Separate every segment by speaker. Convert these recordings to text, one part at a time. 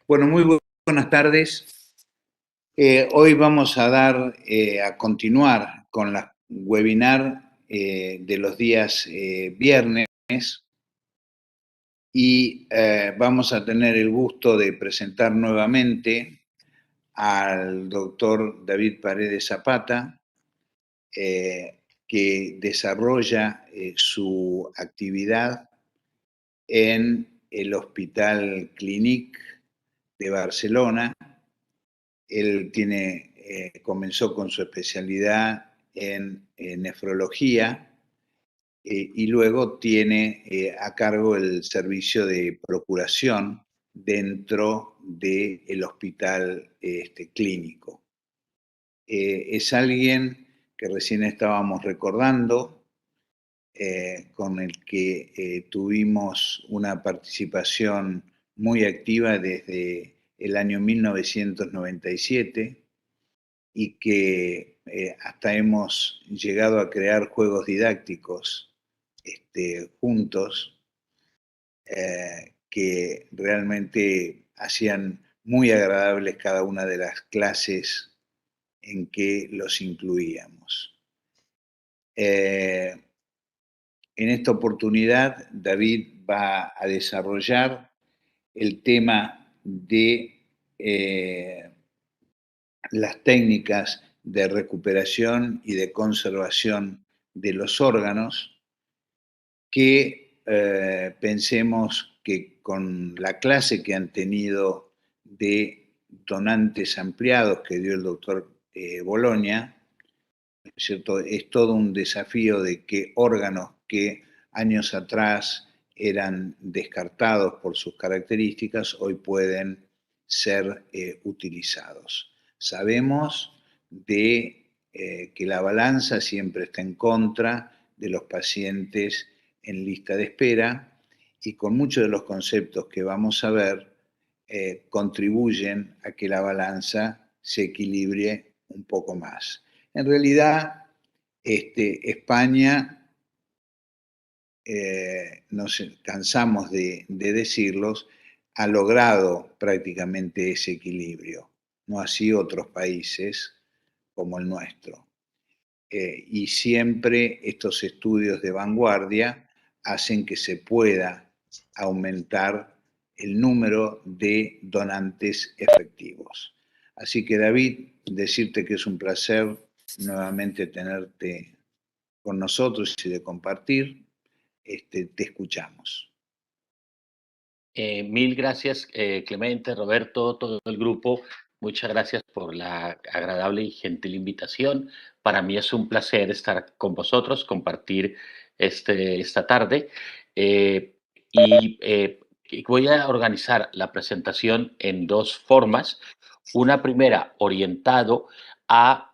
Speaker 1: Bueno, muy buenas tardes. Hoy vamos a a continuar con la webinar de los días viernes y vamos a tener el gusto de presentar nuevamente al doctor David Paredes Zapata, que desarrolla su actividad en el Hospital Clínic de Barcelona. Él comenzó con su especialidad en nefrología y luego tiene a cargo el servicio de procuración dentro del hospital clínico. Es alguien que recién estábamos recordando, con el que tuvimos una participación muy activa desde el año 1997 y que hasta hemos llegado a crear juegos didácticos juntos, que realmente hacían muy agradables cada una de las clases en que los incluíamos. En esta oportunidad, David va a desarrollar el tema de las técnicas de recuperación y de conservación de los órganos, que pensemos que con la clase que han tenido de donantes ampliados que dio el doctor Bologna, ¿cierto? Es todo un desafío de que órganos que años atrás eran descartados por sus características, hoy pueden ser utilizados. Sabemos que la balanza siempre está en contra de los pacientes en lista de espera y con muchos de los conceptos que vamos a ver contribuyen a que la balanza se equilibre un poco más. En realidad, España, nos cansamos de decirlos, ha logrado prácticamente ese equilibrio, no así otros países como el nuestro. Y siempre estos estudios de vanguardia hacen que se pueda aumentar el número de donantes efectivos. Así que, David, decirte que es un placer nuevamente tenerte con nosotros y de compartir. Te escuchamos.
Speaker 2: Mil gracias, Clemente, Roberto, todo el grupo. Muchas gracias por la agradable y gentil invitación. Para mí es un placer estar con vosotros, compartir esta tarde. Y voy a organizar la presentación en dos formas. Una primera orientado a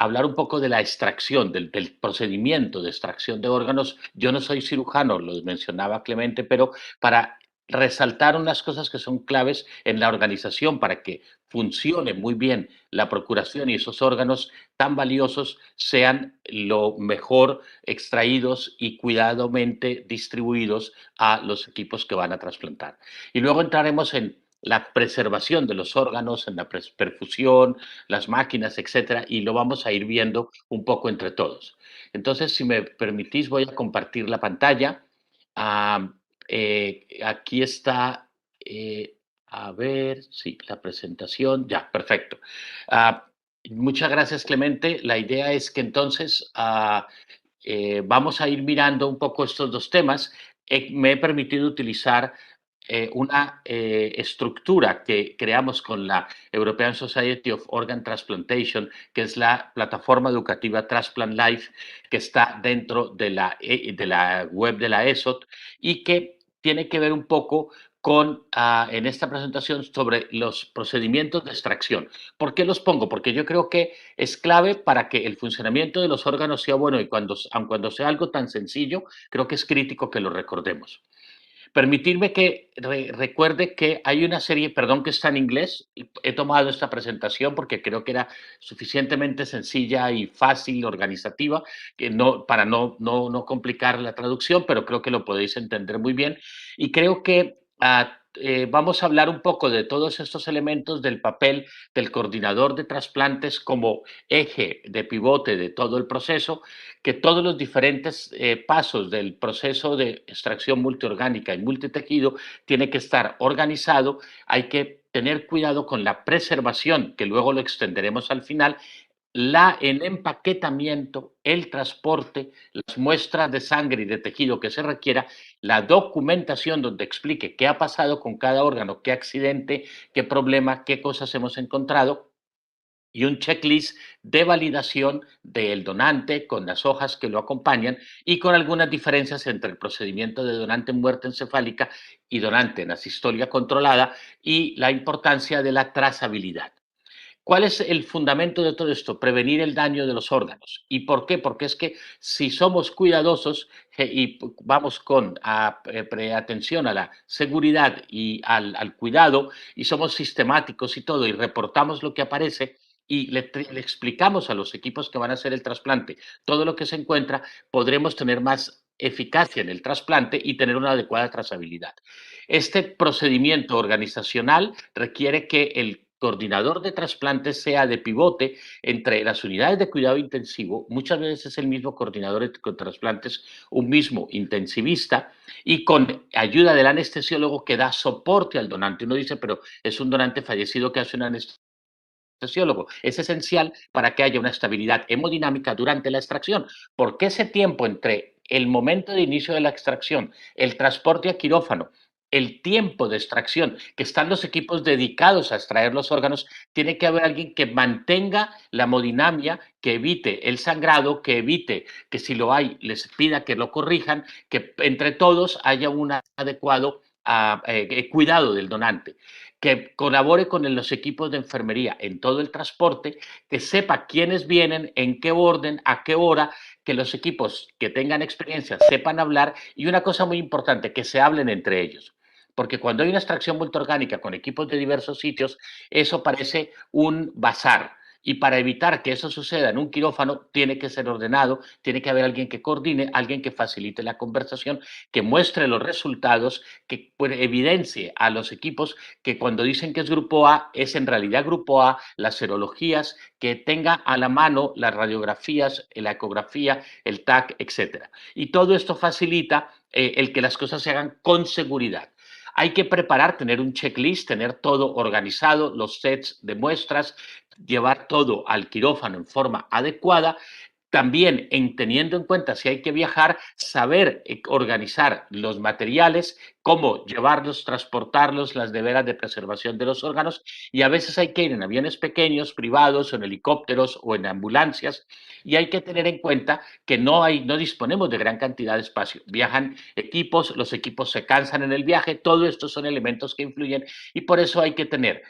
Speaker 2: hablar un poco de la extracción, del procedimiento de extracción de órganos. Yo no soy cirujano, lo mencionaba Clemente, pero para resaltar unas cosas que son claves en la organización para que funcione muy bien la procuración y esos órganos tan valiosos sean lo mejor extraídos y cuidadosamente distribuidos a los equipos que van a trasplantar. Y luego entraremos en la preservación de los órganos, en la perfusión, las máquinas, etcétera, y lo vamos a ir viendo un poco entre todos. Entonces, si me permitís, voy a compartir la pantalla. Aquí está, a ver, sí, la presentación, ya, perfecto. Muchas gracias, Clemente. La idea es que entonces vamos a ir mirando un poco estos dos temas. Me he permitido utilizar una estructura que creamos con la European Society of Organ Transplantation, que es la plataforma educativa Transplant Life, que está dentro de la web de la ESOT y que tiene que ver un poco con, en esta presentación, sobre los procedimientos de extracción. ¿Por qué los pongo? Porque yo creo que es clave para que el funcionamiento de los órganos sea bueno y aun cuando sea algo tan sencillo, creo que es crítico que lo recordemos. Permitirme que recuerde que hay una serie, perdón que está en inglés, he tomado esta presentación porque creo que era suficientemente sencilla y fácil, organizativa, que para no complicar la traducción, pero creo que lo podéis entender muy bien. Y creo que vamos a hablar un poco de todos estos elementos del papel del coordinador de trasplantes como eje de pivote de todo el proceso, que todos los diferentes pasos del proceso de extracción multiorgánica y multitejido tiene que estar organizado. Hay que tener cuidado con la preservación, que luego lo extenderemos al final, el empaquetamiento, el transporte, las muestras de sangre y de tejido que se requiera, la documentación donde explique qué ha pasado con cada órgano, qué accidente, qué problema, qué cosas hemos encontrado, y un checklist de validación del donante con las hojas que lo acompañan y con algunas diferencias entre el procedimiento de donante en muerte encefálica y donante en asistolia controlada, y la importancia de la trazabilidad. ¿Cuál es el fundamento de todo esto? Prevenir el daño de los órganos. ¿Y por qué? Porque es que si somos cuidadosos y vamos con atención a la seguridad y al cuidado, y somos sistemáticos y todo, y reportamos lo que aparece, y le explicamos a los equipos que van a hacer el trasplante todo lo que se encuentra, podremos tener más eficacia en el trasplante y tener una adecuada trazabilidad. Este procedimiento organizacional requiere que el coordinador de trasplantes sea de pivote entre las unidades de cuidado intensivo, muchas veces es el mismo coordinador de trasplantes, un mismo intensivista, y con ayuda del anestesiólogo que da soporte al donante. Uno dice, pero es un donante fallecido que hace un anestesiólogo. Es esencial para que haya una estabilidad hemodinámica durante la extracción, porque ese tiempo entre el momento de inicio de la extracción, el transporte a quirófano, el tiempo de extracción, que están los equipos dedicados a extraer los órganos, tiene que haber alguien que mantenga la hemodinamia, que evite el sangrado, que evite que si lo hay les pida que lo corrijan, que entre todos haya un adecuado cuidado del donante, que colabore con los equipos de enfermería en todo el transporte, que sepa quiénes vienen, en qué orden, a qué hora, que los equipos que tengan experiencia sepan hablar, y una cosa muy importante, que se hablen entre ellos. Porque cuando hay una extracción multiorgánica con equipos de diversos sitios, eso parece un bazar. Y para evitar que eso suceda en un quirófano, tiene que ser ordenado, tiene que haber alguien que coordine, alguien que facilite la conversación, que muestre los resultados, que evidencie a los equipos que cuando dicen que es grupo A, es en realidad grupo A, las serologías, que tenga a la mano las radiografías, la ecografía, el TAC, etcétera. Y todo esto facilita el que las cosas se hagan con seguridad. Hay que preparar, tener un checklist, tener todo organizado, los sets de muestras, llevar todo al quirófano en forma adecuada. También, teniendo en cuenta si hay que viajar, saber organizar los materiales, cómo llevarlos, transportarlos, las neveras de preservación de los órganos, y a veces hay que ir en aviones pequeños, privados, o en helicópteros o en ambulancias, y hay que tener en cuenta que no disponemos de gran cantidad de espacio. Viajan equipos, los equipos se cansan en el viaje, todo esto son elementos que influyen, y por eso hay que tener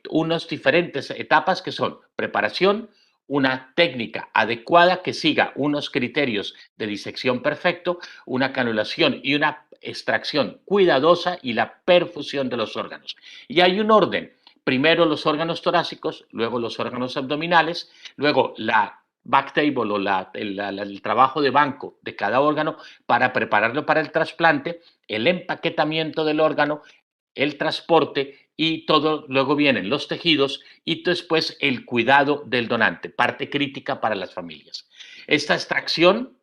Speaker 2: unas diferentes etapas que son preparación, una técnica adecuada que siga unos criterios de disección perfecto, una canulación y una extracción cuidadosa y la perfusión de los órganos. Y hay un orden, primero los órganos torácicos, luego los órganos abdominales, luego la backtable o el trabajo de banco de cada órgano para prepararlo para el trasplante, el empaquetamiento del órgano, el transporte, y todo, luego vienen los tejidos y después el cuidado del donante, parte crítica para las familias. Esta extracción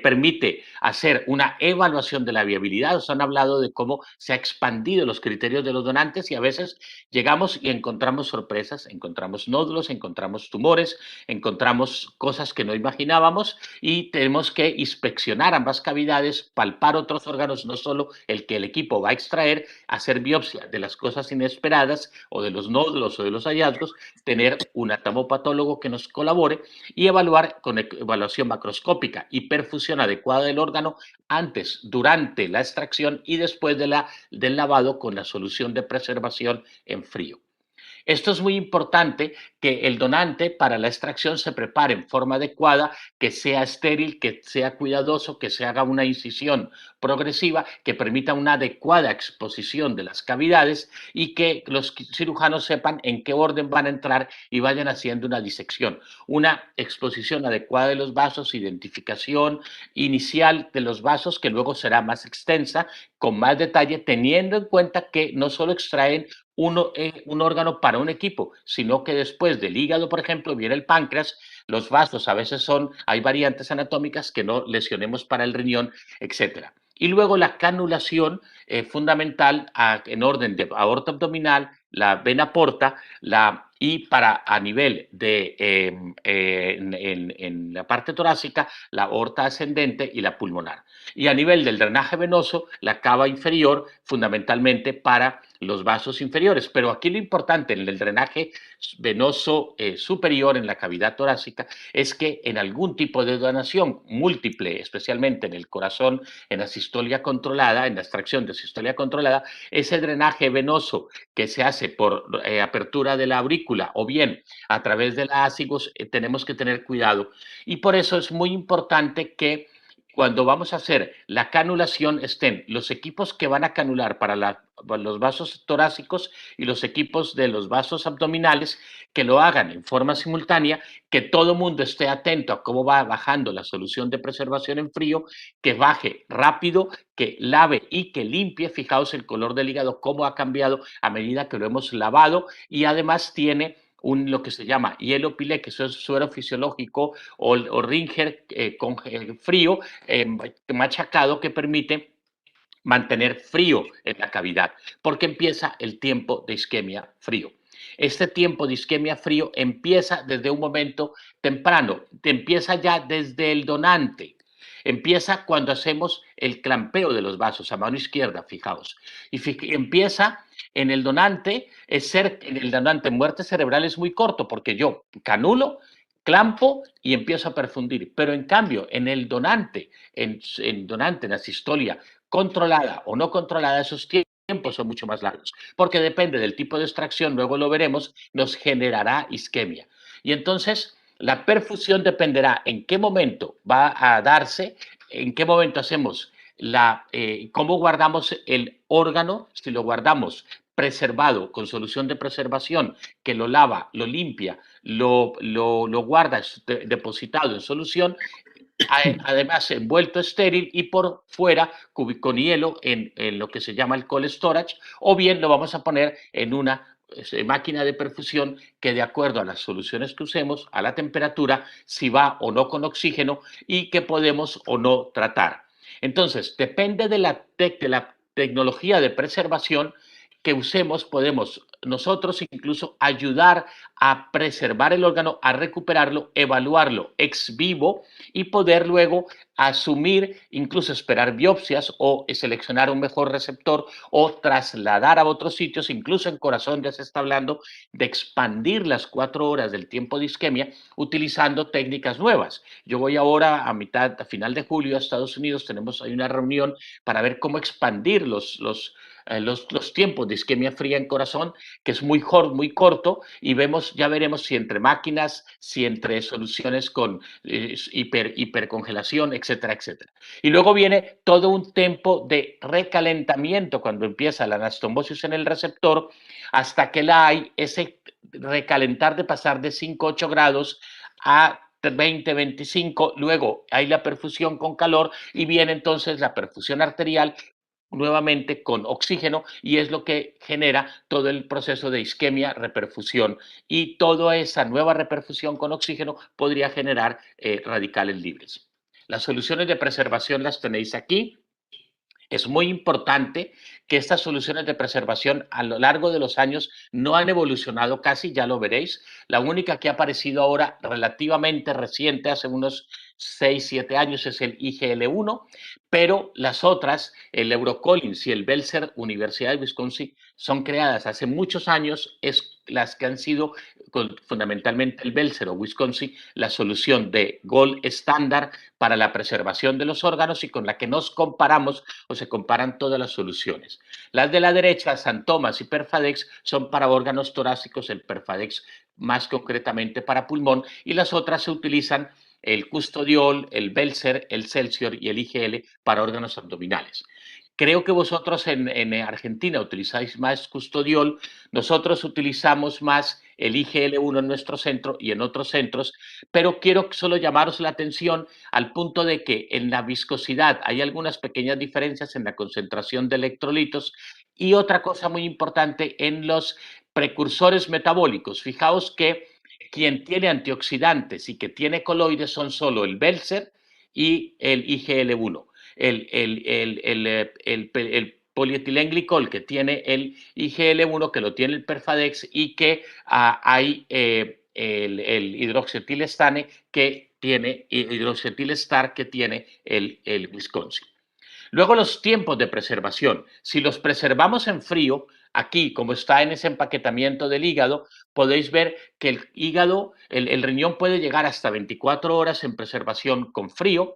Speaker 2: permite hacer una evaluación de la viabilidad. Os han hablado de cómo se ha expandido los criterios de los donantes, y a veces llegamos y encontramos sorpresas, encontramos nódulos, encontramos tumores, encontramos cosas que no imaginábamos, y tenemos que inspeccionar ambas cavidades, palpar otros órganos, no solo el que el equipo va a extraer, hacer biopsia de las cosas inesperadas o de los nódulos o de los hallazgos, tener un atomopatólogo que nos colabore y evaluar con evaluación macroscópica y perfusión adecuada del órgano antes, durante la extracción y después del lavado con la solución de preservación en frío. Esto es muy importante, que el donante para la extracción se prepare en forma adecuada, que sea estéril, que sea cuidadoso, que se haga una incisión progresiva, que permita una adecuada exposición de las cavidades y que los cirujanos sepan en qué orden van a entrar y vayan haciendo una disección. Una exposición adecuada de los vasos, identificación inicial de los vasos, que luego será más extensa, con más detalle, teniendo en cuenta que no solo extraen un órgano para un equipo, sino que después del hígado, por ejemplo, viene el páncreas, los vasos a veces hay variantes anatómicas que no lesionemos para el riñón, etcétera. Y luego la canulación fundamental en orden de aorta abdominal, la vena porta, y a nivel de en la parte torácica, la aorta ascendente y la pulmonar. Y a nivel del drenaje venoso, la cava inferior, fundamentalmente para los vasos inferiores. Pero aquí lo importante en el drenaje venoso superior, en la cavidad torácica, es que en algún tipo de donación múltiple, especialmente en el corazón, en la sistolia controlada, en la extracción de sistolia controlada, ese drenaje venoso que se hace por apertura de la aurícula o bien a través de la ácigos, tenemos que tener cuidado. Y por eso es muy importante que cuando vamos a hacer la canulación estén los equipos que van a canular para los vasos torácicos y los equipos de los vasos abdominales, que lo hagan en forma simultánea, que todo mundo esté atento a cómo va bajando la solución de preservación en frío, que baje rápido, que lave y que limpie. Fijaos el color del hígado, cómo ha cambiado a medida que lo hemos lavado, y además tiene lo que se llama hielo pilé, que eso es suero fisiológico, o Ringer con frío, machacado, que permite mantener frío en la cavidad, porque empieza el tiempo de isquemia frío. Este tiempo de isquemia frío empieza desde un momento temprano, empieza ya desde el donante. Empieza cuando hacemos el clampeo de los vasos a mano izquierda, fijaos. Y empieza en el donante, en el donante muerte cerebral es muy corto, porque yo canulo, clampo y empiezo a perfundir. Pero en cambio, en el donante, en la sistolia controlada o no controlada, esos tiempos son mucho más largos, porque depende del tipo de extracción, luego lo veremos, nos generará isquemia. Y entonces la perfusión dependerá en qué momento va a darse, en qué momento hacemos cómo guardamos el órgano, si lo guardamos preservado con solución de preservación, que lo lava, lo limpia, lo guarda depositado en solución, además envuelto estéril y por fuera con hielo en lo que se llama el cold storage, o bien lo vamos a poner en una máquina de perfusión que, de acuerdo a las soluciones que usemos, a la temperatura, si va o no con oxígeno y que podemos o no tratar. Entonces, depende de la tecnología de preservación que usemos, podemos nosotros incluso ayudar a preservar el órgano, a recuperarlo, evaluarlo ex vivo y poder luego asumir, incluso esperar biopsias o seleccionar un mejor receptor o trasladar a otros sitios. Incluso en corazón ya se está hablando de expandir las 4 horas del tiempo de isquemia utilizando técnicas nuevas. Yo voy ahora a final de julio a Estados Unidos, hay una reunión para ver cómo expandir los tiempos de isquemia fría en corazón, que es muy corto, y ya veremos si entre máquinas, si entre soluciones con hipercongelación, etcétera, etcétera. Y luego viene todo un tiempo de recalentamiento cuando empieza la anastombosis en el receptor, hasta que hay ese recalentar de pasar de 5 8 grados a 20, 25, luego hay la perfusión con calor y viene entonces la perfusión arterial nuevamente con oxígeno, y es lo que genera todo el proceso de isquemia, reperfusión, y toda esa nueva reperfusión con oxígeno podría generar radicales libres. Las soluciones de preservación las tenéis aquí. Es muy importante que estas soluciones de preservación a lo largo de los años no han evolucionado casi, ya lo veréis. La única que ha aparecido ahora relativamente reciente, hace unos 6, 7 años, es el IGL-1, pero las otras, el Eurocollins y el Belser, Universidad de Wisconsin, son creadas hace muchos años, las que han sido fundamentalmente el Belser o Wisconsin, la solución de gold estándar para la preservación de los órganos y con la que nos comparamos o se comparan todas las soluciones. Las de la derecha, San Tomás y Perfadex, son para órganos torácicos, el Perfadex más concretamente para pulmón, y las otras se utilizan el Custodiol, el Belser, el Celsior y el IGL para órganos abdominales. Creo que vosotros en Argentina utilizáis más Custodiol, nosotros utilizamos más el IGL-1 en nuestro centro y en otros centros, pero quiero solo llamaros la atención al punto de que en la viscosidad hay algunas pequeñas diferencias en la concentración de electrolitos y otra cosa muy importante en los precursores metabólicos. Fijaos que quien tiene antioxidantes y que tiene coloides son solo el Belser y el IGL-1. El polietilenglicol que tiene el IGL-1, que lo tiene el Perfadex, y que hay el hidroxietilestane que tiene hidroxietilestar que tiene el Wisconsin. Luego los tiempos de preservación. Si los preservamos en frío, aquí como está en ese empaquetamiento del hígado, podéis ver que el hígado, el riñón puede llegar hasta 24 horas en preservación con frío,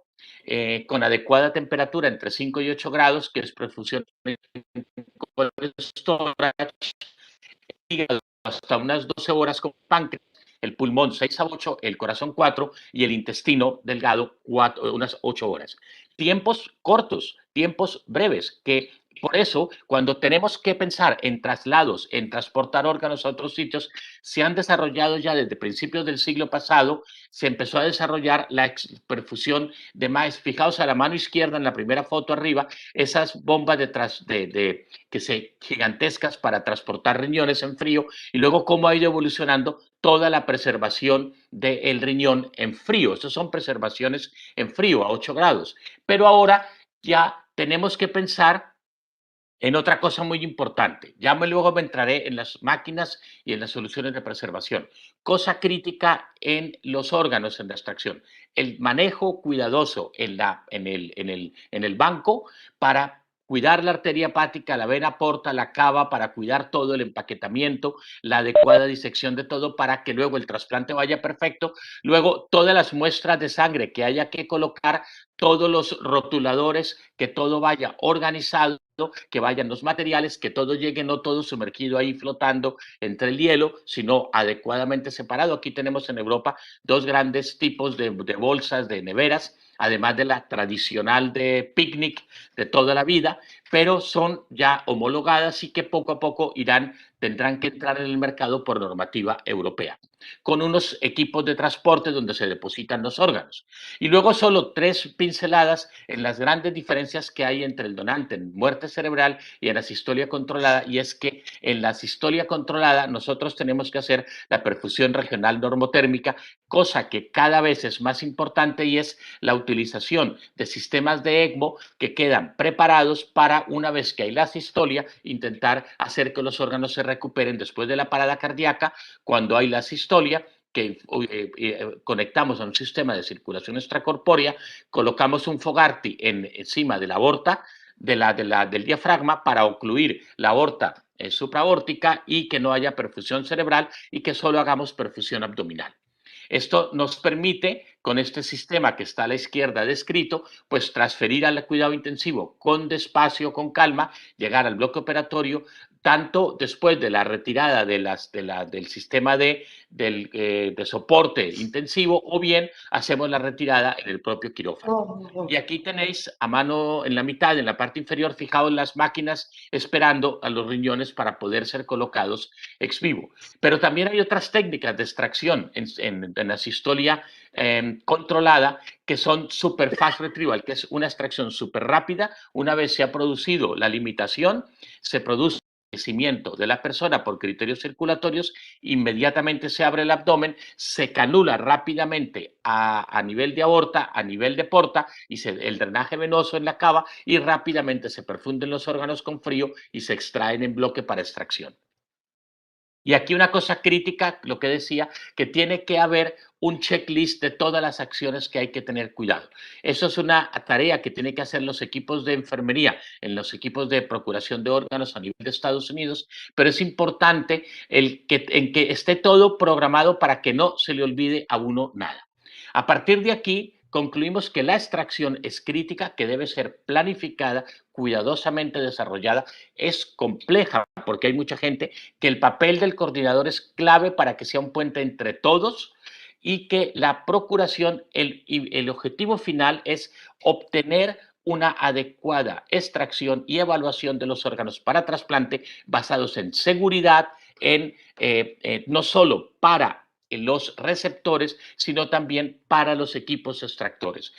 Speaker 2: con adecuada temperatura entre 5 y 8 grados, que es perfusión con storage, hígado hasta unas 12 horas con páncreas, el pulmón 6 a 8, el corazón 4 y el intestino delgado unas 8 horas. Tiempos cortos, tiempos breves, que por eso cuando tenemos que pensar en traslados, en transportar órganos a otros sitios, se han desarrollado ya desde principios del siglo pasado, se empezó a desarrollar la perfusión de maíz. Fijaos a la mano izquierda en la primera foto arriba, esas bombas que se gigantescas para transportar riñones en frío y luego cómo ha ido evolucionando toda la preservación del riñón en frío. Esas son preservaciones en frío a 8 grados. Pero ahora ya tenemos que pensar en otra cosa muy importante. Ya luego me entraré en las máquinas y en las soluciones de preservación. Cosa crítica en los órganos en la extracción. El manejo cuidadoso en el banco para cuidar la arteria hepática, la vena porta, la cava, para cuidar todo el empaquetamiento, la adecuada disección de todo para que luego el trasplante vaya perfecto. Luego, todas las muestras de sangre que haya que colocar, todos los rotuladores, que todo vaya organizado, que vayan los materiales, que todo llegue, no todo sumergido ahí flotando entre el hielo, sino adecuadamente separado. Aquí tenemos en Europa dos grandes tipos de bolsas, de neveras, además de la tradicional de picnic de toda la vida, pero son ya homologadas y que poco a poco tendrán que entrar en el mercado por normativa europea, con unos equipos de transporte donde se depositan los órganos. Y luego solo 3 pinceladas en las grandes diferencias que hay entre el donante en muerte cerebral y en la sistolia controlada, y es que en la sistolia controlada nosotros tenemos que hacer la perfusión regional normotérmica, cosa que cada vez es más importante, y es la utilización de sistemas de ECMO que quedan preparados para, una vez que hay la sistolia, intentar hacer que los órganos se recuperen después de la parada cardíaca. Cuando hay la sistolia, que conectamos a un sistema de circulación extracorpórea, colocamos un Fogarty encima de la aorta, del diafragma, para ocluir la aorta supraórtica y que no haya perfusión cerebral y que solo hagamos perfusión abdominal. Esto nos permite, con este sistema que está a la izquierda descrito, pues transferir al cuidado intensivo con despacio, con calma, llegar al bloque operatorio, tanto después de la retirada del sistema de soporte intensivo, o bien hacemos la retirada en el propio quirófano. Y aquí tenéis a mano en la mitad, en la parte inferior, fijaos las máquinas esperando a los riñones para poder ser colocados ex vivo. Pero también hay otras técnicas de extracción en la sistolia controlada, que son super fast retrieval, que es una extracción súper rápida. Una vez se ha producido la limitación, se produce el crecimiento de la persona por criterios circulatorios, inmediatamente se abre el abdomen, se canula rápidamente a nivel de aorta, a nivel de porta, y el drenaje venoso en la cava, y rápidamente se perfunden los órganos con frío y se extraen en bloque para extracción. Y aquí una cosa crítica, lo que decía, que tiene que haber un checklist de todas las acciones que hay que tener cuidado. Eso es una tarea que tienen que hacer los equipos de enfermería, en los equipos de procuración de órganos a nivel de Estados Unidos, pero es importante en que esté todo programado para que no se le olvide a uno nada. A partir de aquí, concluimos que la extracción es crítica, que debe ser planificada, cuidadosamente desarrollada, es compleja porque hay mucha gente, que el papel del coordinador es clave para que sea un puente entre todos y que la procuración, el objetivo final es obtener una adecuada extracción y evaluación de los órganos para trasplante basados en seguridad, no solo para los receptores, sino también para los equipos extractores.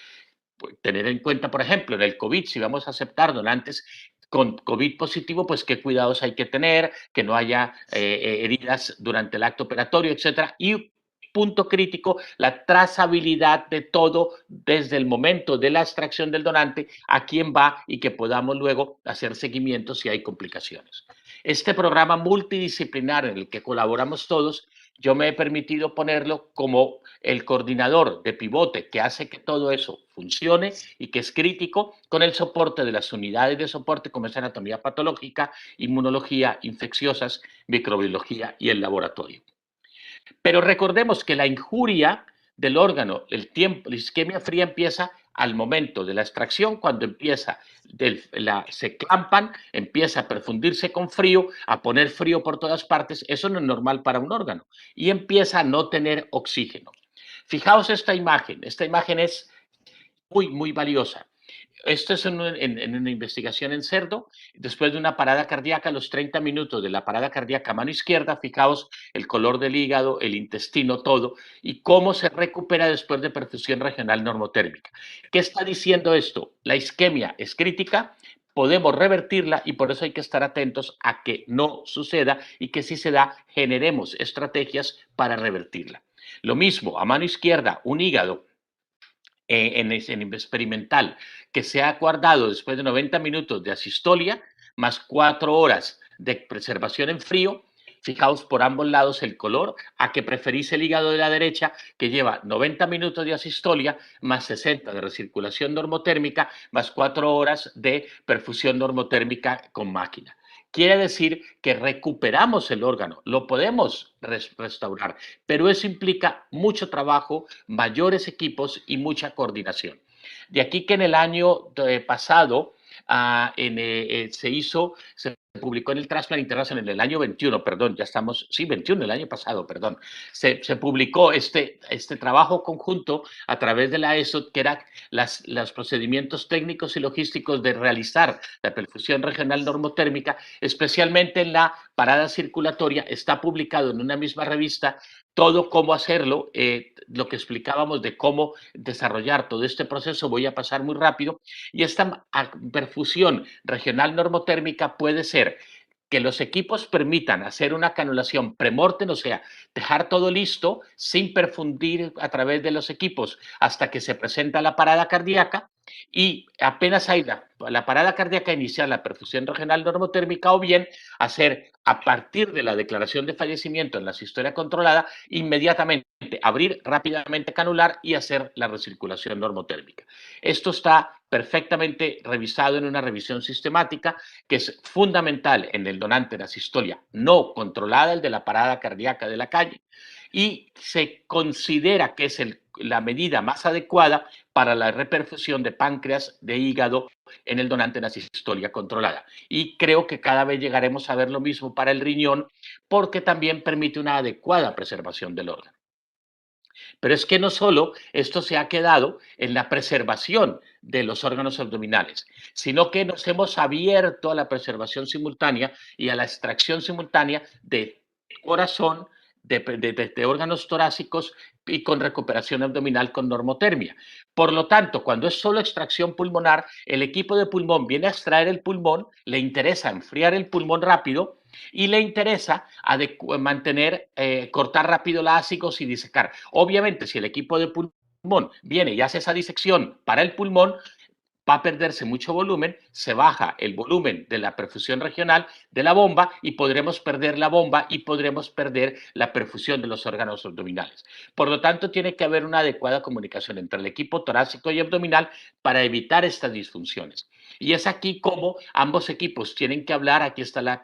Speaker 2: Tener en cuenta, por ejemplo, en el COVID, si vamos a aceptar donantes con COVID positivo, pues qué cuidados hay que tener, que no haya heridas durante el acto operatorio, etcétera. Y punto crítico, la trazabilidad de todo desde el momento de la extracción del donante a quién va y que podamos luego hacer seguimiento si hay complicaciones. Este programa multidisciplinar en el que colaboramos todos, yo me he permitido ponerlo como el coordinador de pivote que hace que todo eso funcione y que es crítico, con el soporte de las unidades de soporte como es anatomía patológica, inmunología, infecciosas, microbiología y el laboratorio. Pero recordemos que la injuria del órgano, el tiempo, la isquemia fría empieza al momento de la extracción, cuando se clampan, empieza a perfundirse con frío, a poner frío por todas partes, eso no es normal para un órgano, y empieza a no tener oxígeno. Fijaos esta imagen es muy, muy valiosa. Esto es en una investigación en cerdo, después de una parada cardíaca, a los 30 minutos de la parada cardíaca a mano izquierda, fijaos el color del hígado, el intestino, todo, y cómo se recupera después de perfusión regional normotérmica. ¿Qué está diciendo esto? La isquemia es crítica, podemos revertirla y por eso hay que estar atentos a que no suceda y que si se da, generemos estrategias para revertirla. Lo mismo, a mano izquierda, un hígado en experimental que se ha guardado después de 90 minutos de asistolia más 4 horas de preservación en frío, fijaos por ambos lados el color, a que preferís el hígado de la derecha que lleva 90 minutos de asistolia más 60 de recirculación normotérmica más 4 horas de perfusión normotérmica con máquina. Quiere decir que recuperamos el órgano, lo podemos restaurar, pero eso implica mucho trabajo, mayores equipos y mucha coordinación. De aquí que en el año pasado se publicó en el Transplant International en el año 21, perdón, ya estamos, sí, 21, el año pasado, perdón, se publicó este trabajo conjunto a través de la ESOT, que eran los procedimientos técnicos y logísticos de realizar la perfusión regional normotérmica, especialmente en la parada circulatoria, está publicado en una misma revista todo cómo hacerlo, lo que explicábamos de cómo desarrollar todo este proceso, voy a pasar muy rápido, y esta perfusión regional normotérmica puede ser que los equipos permitan hacer una canulación premortem, o sea, dejar todo listo sin perfundir a través de los equipos hasta que se presenta la parada cardíaca, y apenas hay la parada cardíaca inicial, la perfusión regional normotérmica, o bien hacer a partir de la declaración de fallecimiento en la asistolia controlada, inmediatamente abrir rápidamente canular y hacer la recirculación normotérmica. Esto está perfectamente revisado en una revisión sistemática que es fundamental en el donante de asistolia no controlada, el de la parada cardíaca de la calle, y se considera que es la medida más adecuada para la reperfusión de páncreas, de hígado en el donante de asistolia controlada. Y creo que cada vez llegaremos a ver lo mismo para el riñón, porque también permite una adecuada preservación del órgano. Pero es que no solo esto se ha quedado en la preservación de los órganos abdominales, sino que nos hemos abierto a la preservación simultánea y a la extracción simultánea de corazón, de órganos torácicos y con recuperación abdominal con normotermia. Por lo tanto, cuando es solo extracción pulmonar, el equipo de pulmón viene a extraer el pulmón, le interesa enfriar el pulmón rápido y le interesa mantener, cortar rápido la ácidos y disecar. Obviamente, si el equipo de pulmón viene y hace esa disección para el pulmón, va a perderse mucho volumen, se baja el volumen de la perfusión regional de la bomba y podremos perder la bomba y podremos perder la perfusión de los órganos abdominales. Por lo tanto, tiene que haber una adecuada comunicación entre el equipo torácico y abdominal para evitar estas disfunciones. Y es aquí como ambos equipos tienen que hablar. Aquí está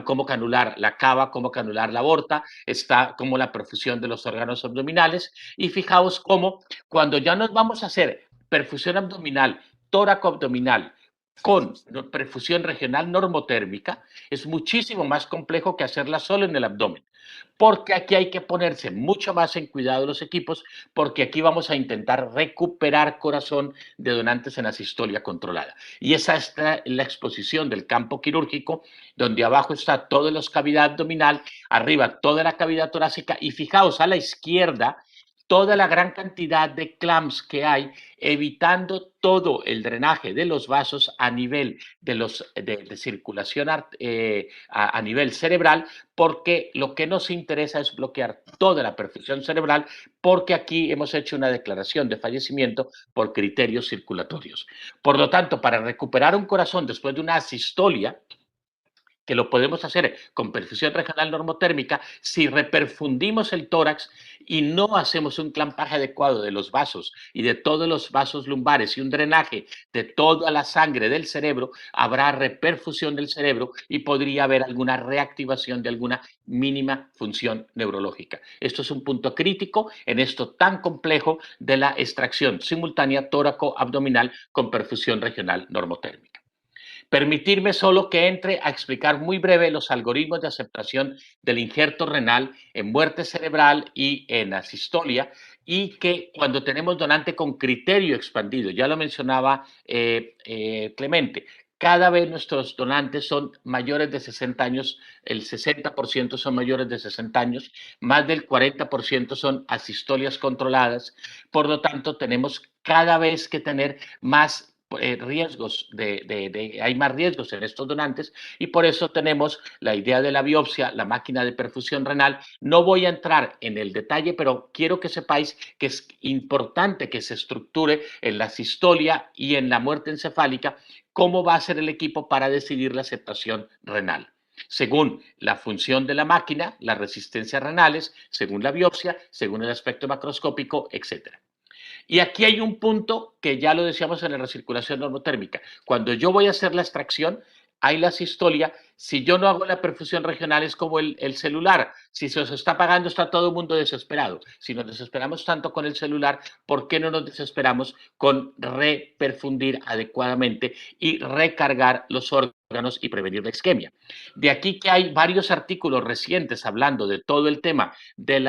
Speaker 2: cómo canular la cava, cómo canular la aorta, está como la perfusión de los órganos abdominales. Y fijaos cómo cuando ya nos vamos a hacer perfusión abdominal, tóraco-abdominal, con perfusión regional normotérmica, es muchísimo más complejo que hacerla solo en el abdomen, porque aquí hay que ponerse mucho más en cuidado los equipos, porque aquí vamos a intentar recuperar corazón de donantes en asistolia controlada. Y esa es la exposición del campo quirúrgico, donde abajo está toda la cavidad abdominal, arriba toda la cavidad torácica, y fijaos a la izquierda toda la gran cantidad de clamps que hay, evitando todo el drenaje de los vasos a nivel de circulación a nivel cerebral, porque lo que nos interesa es bloquear toda la perfusión cerebral, porque aquí hemos hecho una declaración de fallecimiento por criterios circulatorios. Por lo tanto, para recuperar un corazón después de una asistolia, que lo podemos hacer con perfusión regional normotérmica, si reperfundimos el tórax y no hacemos un clampaje adecuado de los vasos y de todos los vasos lumbares y un drenaje de toda la sangre del cerebro, habrá reperfusión del cerebro y podría haber alguna reactivación de alguna mínima función neurológica. Esto es un punto crítico en esto tan complejo de la extracción simultánea tóraco-abdominal con perfusión regional normotérmica. Permitirme solo que entre a explicar muy breve los algoritmos de aceptación del injerto renal en muerte cerebral y en asistolia, y que cuando tenemos donante con criterio expandido, ya lo mencionaba Clemente, cada vez nuestros donantes son mayores de 60 años, el 60% son mayores de 60 años, más del 40% son asistolias controladas, por lo tanto tenemos cada vez que tener más riesgos, hay más riesgos en estos donantes, y por eso tenemos la idea de la biopsia, la máquina de perfusión renal. No voy a entrar en el detalle, pero quiero que sepáis que es importante que se estructure en la sistolia y en la muerte encefálica cómo va a ser el equipo para decidir la aceptación renal, según la función de la máquina, las resistencias renales, según la biopsia, según el aspecto macroscópico, etcétera. Y aquí hay un punto que ya lo decíamos en la recirculación normotérmica. Cuando yo voy a hacer la extracción, hay la sistolia. Si yo no hago la perfusión regional, es como el celular. Si se os está pagando, está todo el mundo desesperado. Si nos desesperamos tanto con el celular, ¿por qué no nos desesperamos con reperfundir adecuadamente y recargar los órganos y prevenir la isquemia? De aquí que hay varios artículos recientes hablando de todo el tema del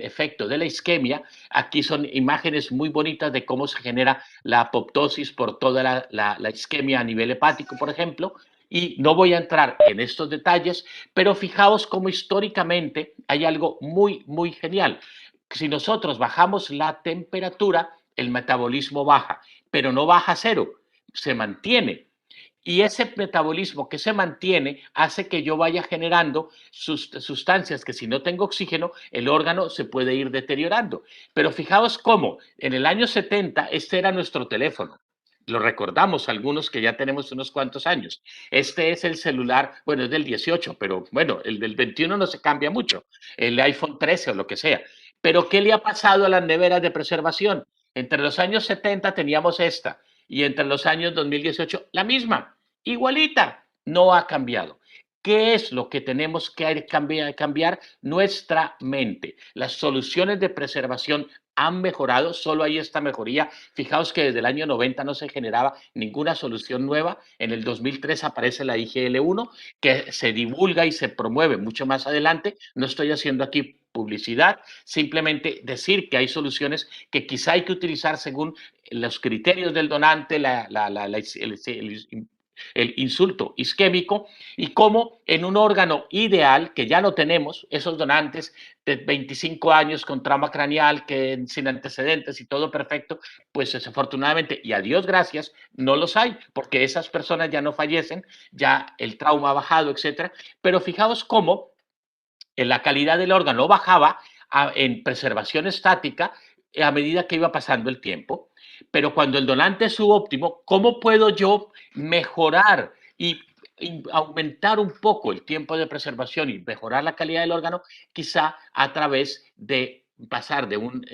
Speaker 2: efecto de la isquemia. Aquí son imágenes muy bonitas de cómo se genera la apoptosis por toda la isquemia a nivel hepático, por ejemplo, y no voy a entrar en estos detalles, pero fijaos cómo históricamente hay algo muy, muy genial. Si nosotros bajamos la temperatura, el metabolismo baja, pero no baja a cero, se mantiene. Y ese metabolismo que se mantiene hace que yo vaya generando sustancias que, si no tengo oxígeno, el órgano se puede ir deteriorando. Pero fijaos cómo en el año 70 este era nuestro teléfono. Lo recordamos algunos que ya tenemos unos cuantos años. Este es el celular, bueno, es del 18, pero bueno, el del 21 no se cambia mucho, el iPhone 13 o lo que sea. Pero ¿qué le ha pasado a las neveras de preservación? Entre los años 70 teníamos esta, y entre los años 2018 la misma, igualita, no ha cambiado. ¿Qué es lo que tenemos que cambiar? Nuestra mente. Las soluciones de preservación han mejorado, solo hay esta mejoría. Fijaos que desde el año 90 no se generaba ninguna solución nueva. En el 2003 aparece la IGL-1, que se divulga y se promueve mucho más adelante. No estoy haciendo aquí publicidad, simplemente decir que hay soluciones que quizá hay que utilizar según los criterios del donante, el insulto isquémico, y cómo en un órgano ideal, que ya lo tenemos, esos donantes de 25 años con trauma craneal, que sin antecedentes y todo perfecto, pues desafortunadamente, y a Dios gracias, no los hay, porque esas personas ya no fallecen, ya el trauma ha bajado, etcétera. Pero fijaos cómo en la calidad del órgano bajaba en preservación estática a medida que iba pasando el tiempo. Pero cuando el donante es subóptimo, ¿cómo puedo yo mejorar y aumentar un poco el tiempo de preservación y mejorar la calidad del órgano? Quizá a través de pasar de un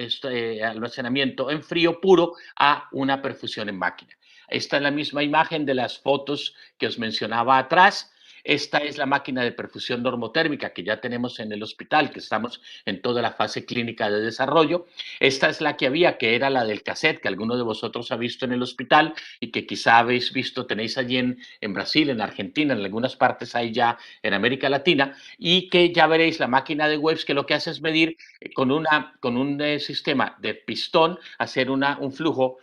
Speaker 2: almacenamiento en frío puro a una perfusión en máquina. Esta es la misma imagen de las fotos que os mencionaba atrás. Esta es la máquina de perfusión normotérmica que ya tenemos en el hospital, que estamos en toda la fase clínica de desarrollo. Esta es la que había, que era la del cassette, que alguno de vosotros ha visto en el hospital y que quizá habéis visto, tenéis allí en Brasil, en Argentina, en algunas partes hay ya en América Latina, y que ya veréis la máquina de Waves, que lo que hace es medir con un sistema de pistón, hacer un flujo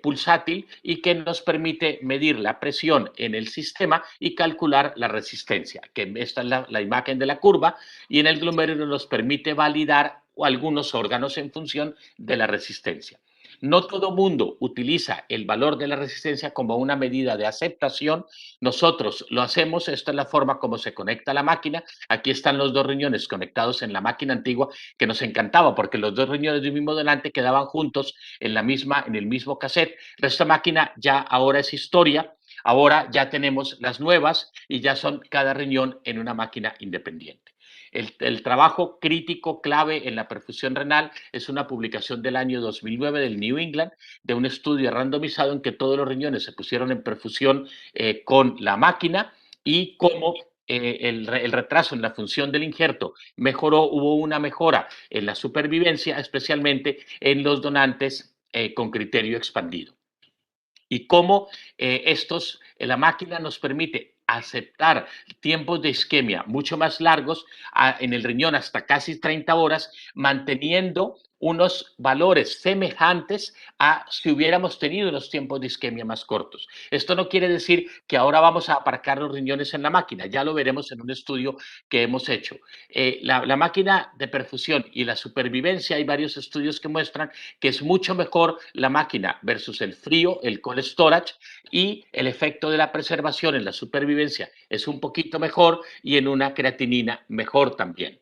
Speaker 2: pulsátil, y que nos permite medir la presión en el sistema y calcular la resistencia, que esta es la imagen de la curva, y en el glomérulo nos permite validar algunos órganos en función de la resistencia. No todo mundo utiliza el valor de la resistencia como una medida de aceptación. Nosotros lo hacemos. Esta es la forma como se conecta la máquina. Aquí están los dos riñones conectados en la máquina antigua, que nos encantaba porque los dos riñones del mismo donante quedaban juntos en el mismo cassette. Pero esta máquina ya ahora es historia. Ahora ya tenemos las nuevas y ya son cada riñón en una máquina independiente. El trabajo crítico clave en la perfusión renal es una publicación del año 2009 del New England, de un estudio randomizado en que todos los riñones se pusieron en perfusión con la máquina, y cómo el retraso en la función del injerto mejoró. Hubo una mejora en la supervivencia, especialmente en los donantes con criterio expandido. Y cómo la máquina nos permite aceptar tiempos de isquemia mucho más largos en el riñón, hasta casi 30 horas, manteniendo unos valores semejantes a si hubiéramos tenido unos tiempos de isquemia más cortos. Esto no quiere decir que ahora vamos a aparcar los riñones en la máquina, ya lo veremos en un estudio que hemos hecho. La máquina de perfusión y la supervivencia, hay varios estudios que muestran que es mucho mejor la máquina versus el frío, el cold storage, y el efecto de la preservación en la supervivencia es un poquito mejor, y en una creatinina mejor también.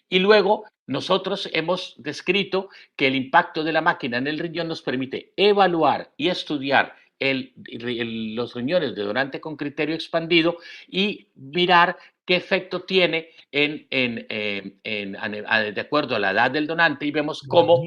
Speaker 2: Y luego nosotros hemos descrito que el impacto de la máquina en el riñón nos permite evaluar y estudiar los riñones de donante con criterio expandido y mirar qué efecto tiene de acuerdo a la edad del donante, y vemos cómo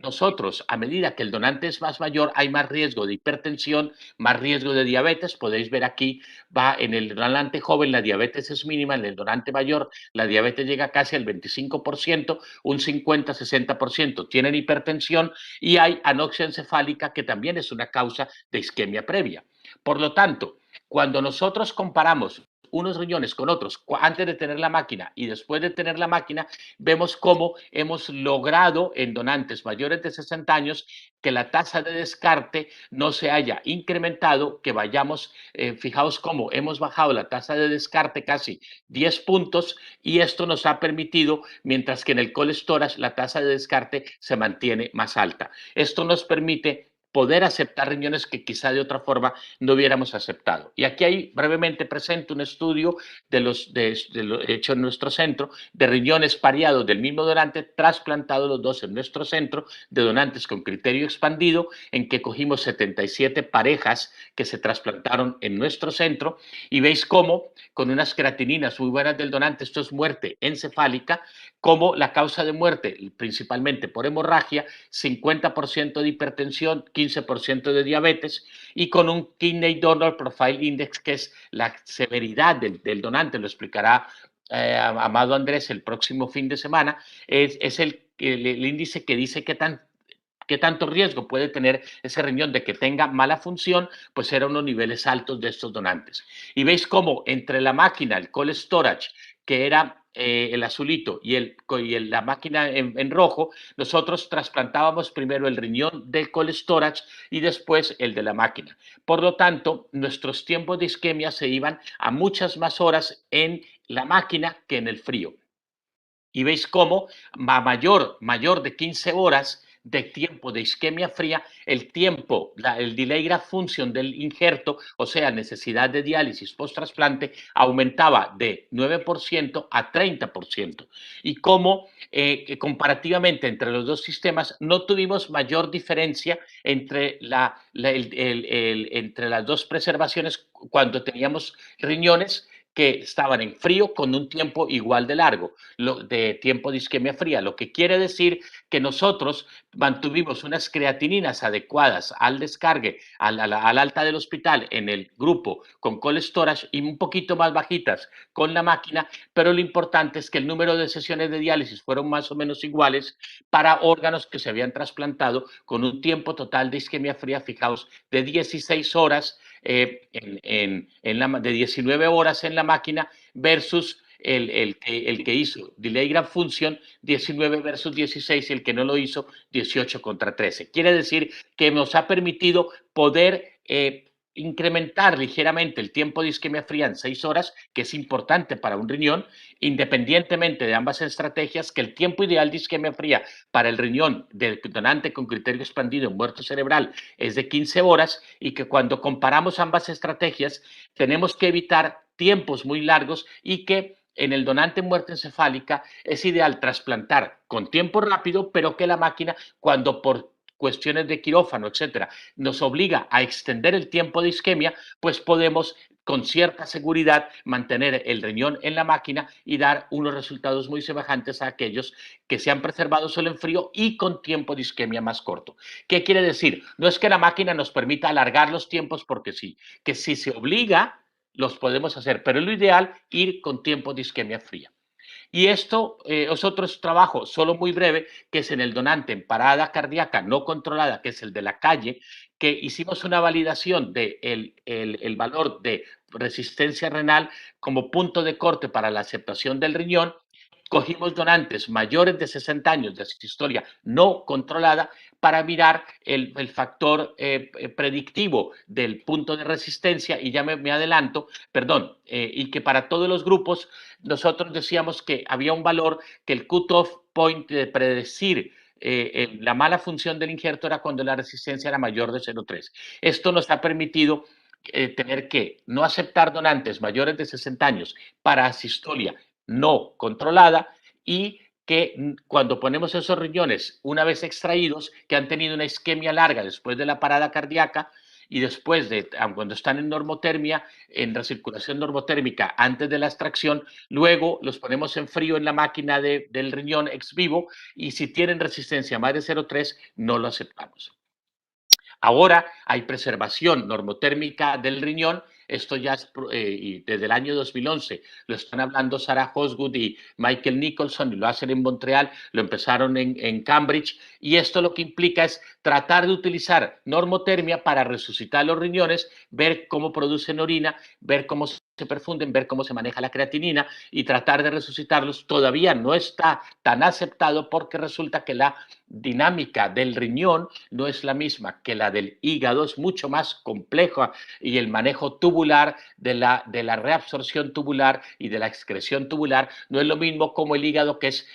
Speaker 2: nosotros, a medida que el donante es más mayor, hay más riesgo de hipertensión, más riesgo de diabetes. Podéis ver aquí, en el donante joven la diabetes es mínima, en el donante mayor la diabetes llega casi al 25%, un 50-60% tienen hipertensión, y hay anoxia encefálica, que también es una causa de isquemia previa. Por lo tanto, cuando nosotros comparamos unos riñones con otros, antes de tener la máquina y después de tener la máquina, vemos cómo hemos logrado en donantes mayores de 60 años que la tasa de descarte no se haya incrementado, que vayamos, fijaos cómo hemos bajado la tasa de descarte casi 10 puntos, y esto nos ha permitido, mientras que en el cold storage la tasa de descarte se mantiene más alta. Esto nos permite poder aceptar riñones que quizá de otra forma no hubiéramos aceptado. Y aquí hay, brevemente presento un estudio hecho en nuestro centro, de riñones pareados del mismo donante, trasplantados los dos en nuestro centro, de donantes con criterio expandido, en que cogimos 77 parejas que se trasplantaron en nuestro centro, y veis cómo, con unas creatininas muy buenas del donante, esto es muerte encefálica, como la causa de muerte, principalmente por hemorragia, 50% de hipertensión, 15% de diabetes, y con un Kidney Donor Profile Index, que es la severidad del donante, lo explicará Amado Andrés el próximo fin de semana, es el índice que dice qué tanto riesgo puede tener ese riñón de que tenga mala función, pues eran unos niveles altos de estos donantes. Y veis cómo entre la máquina, el cold storage, que era el azulito, y la máquina en rojo, nosotros trasplantábamos primero el riñón del cold storage y después el de la máquina. Por lo tanto, nuestros tiempos de isquemia se iban a muchas más horas en la máquina que en el frío. Y veis cómo mayor de 15 horas de tiempo de isquemia fría, el tiempo, el delay graft function del injerto, o sea, necesidad de diálisis post-trasplante, aumentaba de 9% a 30%. Y cómo comparativamente entre los dos sistemas no tuvimos mayor diferencia entre, entre las dos preservaciones cuando teníamos riñones que estaban en frío con un tiempo igual de largo, de tiempo de isquemia fría, lo que quiere decir que nosotros mantuvimos unas creatininas adecuadas al descargue, al alta del hospital en el grupo con cold storage y un poquito más bajitas con la máquina, pero lo importante es que el número de sesiones de diálisis fueron más o menos iguales para órganos que se habían trasplantado con un tiempo total de isquemia fría, fijaos, de 16 horas, de 19 horas en la máquina versus el que hizo delay graft function 19 versus 16 y el que no lo hizo 18 contra 13. Quiere decir que nos ha permitido poder incrementar ligeramente el tiempo de isquemia fría en 6 horas, que es importante para un riñón, independientemente de ambas estrategias, que el tiempo ideal de isquemia fría para el riñón del donante con criterio expandido en muerte cerebral es de 15 horas y que cuando comparamos ambas estrategias tenemos que evitar tiempos muy largos y que en el donante en muerte encefálica es ideal trasplantar con tiempo rápido, pero que la máquina, cuando por cuestiones de quirófano, etcétera, nos obliga a extender el tiempo de isquemia, pues podemos con cierta seguridad mantener el riñón en la máquina y dar unos resultados muy semejantes a aquellos que se han preservado solo en frío y con tiempo de isquemia más corto. ¿Qué quiere decir? No es que la máquina nos permita alargar los tiempos porque sí, que si se obliga, los podemos hacer, pero lo ideal ir con tiempo de isquemia fría. Y esto es otro trabajo, solo muy breve, que es en el donante en parada cardíaca no controlada, que es el de la calle, que hicimos una validación del el valor de resistencia renal como punto de corte para la aceptación del riñón. Cogimos donantes mayores de 60 años de asistolia no controlada para mirar el factor predictivo del punto de resistencia y ya me adelanto, perdón, y que para todos los grupos nosotros decíamos que había un valor que el cut-off point de predecir la mala función del injerto era cuando la resistencia era mayor de 0,3. Esto nos ha permitido tener que no aceptar donantes mayores de 60 años para asistolia no controlada y que cuando ponemos esos riñones, una vez extraídos, que han tenido una isquemia larga después de la parada cardíaca y después de, cuando están en normotermia, en recirculación normotérmica antes de la extracción, luego los ponemos en frío en la máquina del riñón ex vivo y si tienen resistencia más de 0,3, no lo aceptamos. Ahora hay preservación normotérmica del riñón. Esto ya es desde el año 2011 lo están hablando Sarah Osgood y Michael Nicholson y lo hacen en Montreal, lo empezaron en Cambridge y esto lo que implica es tratar de utilizar normotermia para resucitar los riñones, ver cómo producen orina, ver cómo se perfunden, ver cómo se maneja la creatinina y tratar de resucitarlos. Todavía no está tan aceptado porque resulta que la dinámica del riñón no es la misma que la del hígado, es mucho más compleja y el manejo tubular de la reabsorción tubular y de la excreción tubular no es lo mismo como el hígado, que es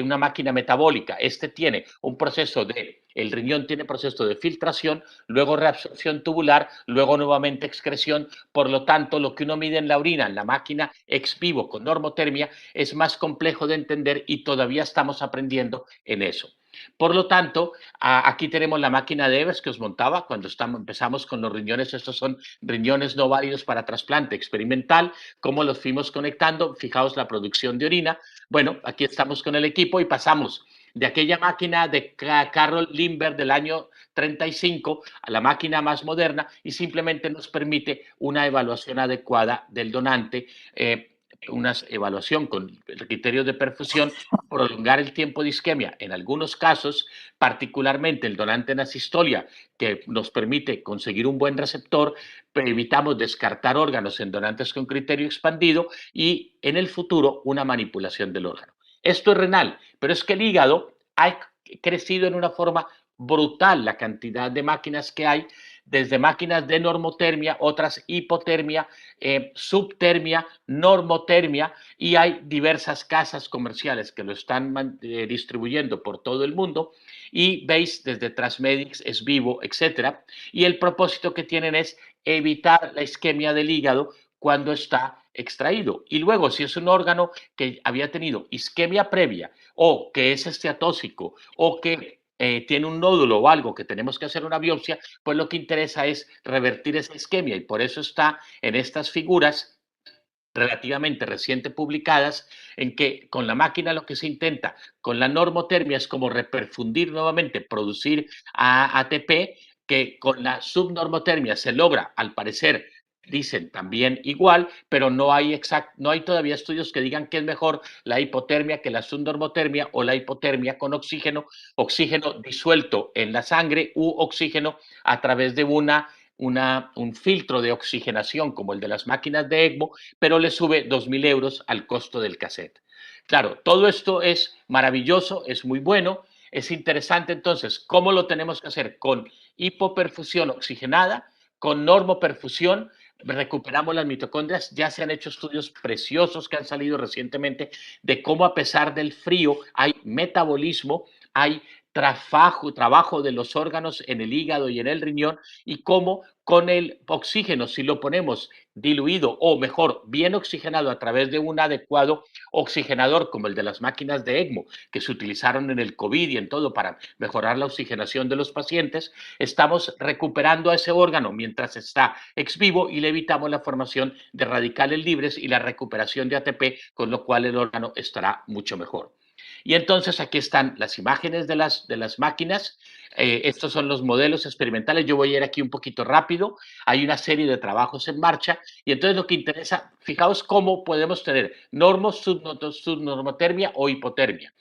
Speaker 2: una máquina metabólica. Este tiene un proceso el riñón tiene proceso de filtración, luego reabsorción tubular, luego nuevamente excreción. Por lo tanto, lo que uno mide en la orina, en la máquina ex vivo con normotermia, es más complejo de entender y todavía estamos aprendiendo en eso. Por lo tanto, aquí tenemos la máquina de Evers que os montaba cuando empezamos con los riñones. Estos son riñones no válidos para trasplante experimental. ¿Cómo los fuimos conectando? Fijaos la producción de orina. Bueno, aquí estamos con el equipo y pasamos de aquella máquina de Carroll Lindbergh del año 35 a la máquina más moderna y simplemente nos permite una evaluación adecuada del donante, una evaluación con criterios de perfusión, prolongar el tiempo de isquemia en algunos casos, particularmente el donante en asistolia, que nos permite conseguir un buen receptor, pero evitamos descartar órganos en donantes con criterio expandido y en el futuro una manipulación del órgano. Esto es renal, pero es que el hígado ha crecido en una forma brutal la cantidad de máquinas que hay desde máquinas de normotermia, otras hipotermia, subtermia, normotermia, y hay diversas casas comerciales que lo están distribuyendo por todo el mundo, y veis desde Transmedics, Es Vivo, etcétera, y el propósito que tienen es evitar la isquemia del hígado cuando está extraído. Y luego, si es un órgano que había tenido isquemia previa o que es esteatóxico o que tiene un nódulo o algo que tenemos que hacer una biopsia, pues lo que interesa es revertir esa isquemia, y por eso está en estas figuras relativamente reciente publicadas, en que con la máquina lo que se intenta, con la normotermia, es como reperfundir nuevamente, producir ATP, que con la subnormotermia se logra, al parecer, dicen también igual, pero no hay todavía estudios que digan que es mejor la hipotermia que la subnormotermia, o la hipotermia con oxígeno disuelto en la sangre, u oxígeno a través de un filtro de oxigenación como el de las máquinas de ECMO, pero le sube 2.000 euros al costo del cassette. Claro, todo esto es maravilloso, es muy bueno, es interesante. Entonces, ¿cómo lo tenemos que hacer? Con hipoperfusión oxigenada, con normoperfusión, recuperamos las mitocondrias. Ya se han hecho estudios preciosos que han salido recientemente de cómo, a pesar del frío, hay metabolismo, hay trabajo de los órganos en el hígado y en el riñón, y cómo con el oxígeno, si lo ponemos diluido, o mejor, bien oxigenado a través de un adecuado oxigenador como el de las máquinas de ECMO que se utilizaron en el COVID y en todo para mejorar la oxigenación de los pacientes, estamos recuperando a ese órgano mientras está ex vivo, y le evitamos la formación de radicales libres y la recuperación de ATP, con lo cual el órgano estará mucho mejor. Y entonces aquí están las imágenes de las máquinas. Estos son los modelos experimentales. Yo voy a ir aquí un poquito rápido. Hay una serie de trabajos en marcha, y entonces lo que interesa, fijaos cómo podemos tener subnormotermia o hipotermia.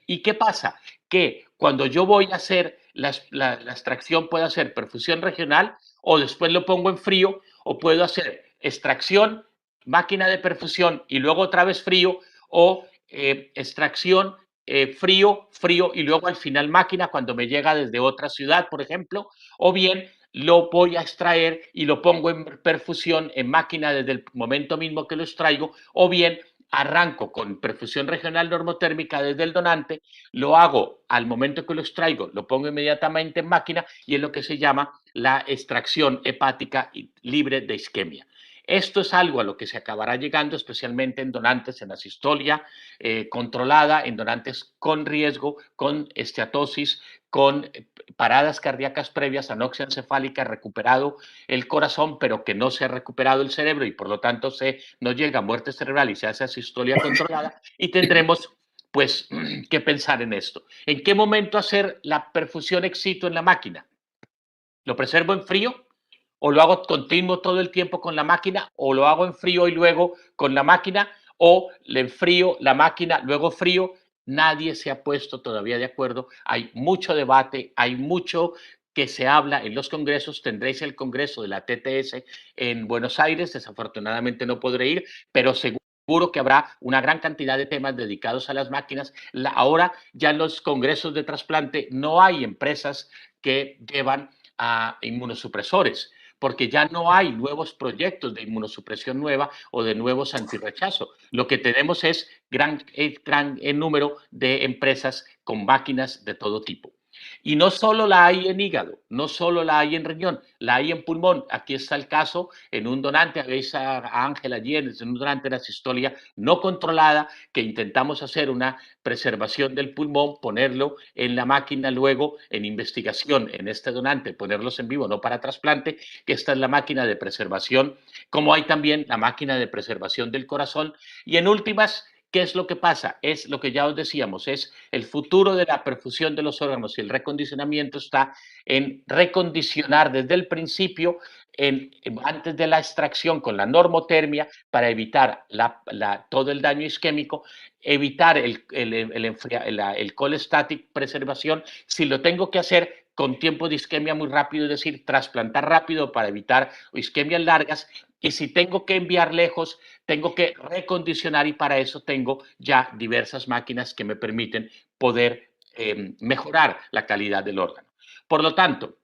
Speaker 2: ¿Y qué pasa? Que cuando yo voy a hacer la extracción, puedo hacer perfusión regional, o después lo pongo en frío, o puedo hacer extracción, máquina de perfusión y luego otra vez frío, o extracción, frío, frío, y luego al final máquina cuando me llega desde otra ciudad, por ejemplo, o bien lo voy a extraer y lo pongo en perfusión en máquina desde el momento mismo que lo extraigo, o bien arranco con perfusión regional normotérmica desde el donante, lo hago al momento que lo extraigo, lo pongo inmediatamente en máquina, y es lo que se llama la extracción hepática libre de isquemia. Esto es algo a lo que se acabará llegando, especialmente en donantes en asistolia controlada, en donantes con riesgo, con esteatosis, con paradas cardíacas previas, anoxia encefálica, recuperado el corazón, pero que no se ha recuperado el cerebro, y por lo tanto no llega a muerte cerebral y se hace asistolia controlada, y tendremos pues que pensar en esto. ¿En qué momento hacer la perfusión ex situ en la máquina? ¿Lo preservo en frío? ¿O lo hago continuo todo el tiempo con la máquina? ¿O lo hago en frío y luego con la máquina? ¿O le enfrío la máquina, luego frío? Nadie se ha puesto todavía de acuerdo. Hay mucho debate, hay mucho que se habla en los congresos. Tendréis el congreso de la TTS en Buenos Aires. Desafortunadamente no podré ir, pero seguro que habrá una gran cantidad de temas dedicados a las máquinas. Ahora ya en los congresos de trasplante no hay empresas que llevan a inmunosupresores, porque ya no hay nuevos proyectos de inmunosupresión nueva o de nuevos antirrechazo. Lo que tenemos es gran número de empresas con máquinas de todo tipo. Y no solo la hay en hígado, no solo la hay en riñón, la hay en pulmón. Aquí está el caso en un donante, veis a Ángela allí, en un donante de la sistolia no controlada, que intentamos hacer una preservación del pulmón, ponerlo en la máquina luego en investigación en este donante, ponerlos en vivo, no para trasplante, que esta es la máquina de preservación, como hay también la máquina de preservación del corazón. Y en últimas, ¿qué es lo que pasa? Es lo que ya os decíamos, es el futuro de la perfusión de los órganos, y el recondicionamiento está en recondicionar desde el principio, antes de la extracción, con la normotermia, para evitar todo el daño isquémico, evitar el cholestatic preservación, si lo tengo que hacer con tiempo de isquemia muy rápido, es decir, trasplantar rápido para evitar isquemias largas, y si tengo que enviar lejos, tengo que recondicionar, y para eso tengo ya diversas máquinas que me permiten poder mejorar la calidad del órgano. Por lo tanto,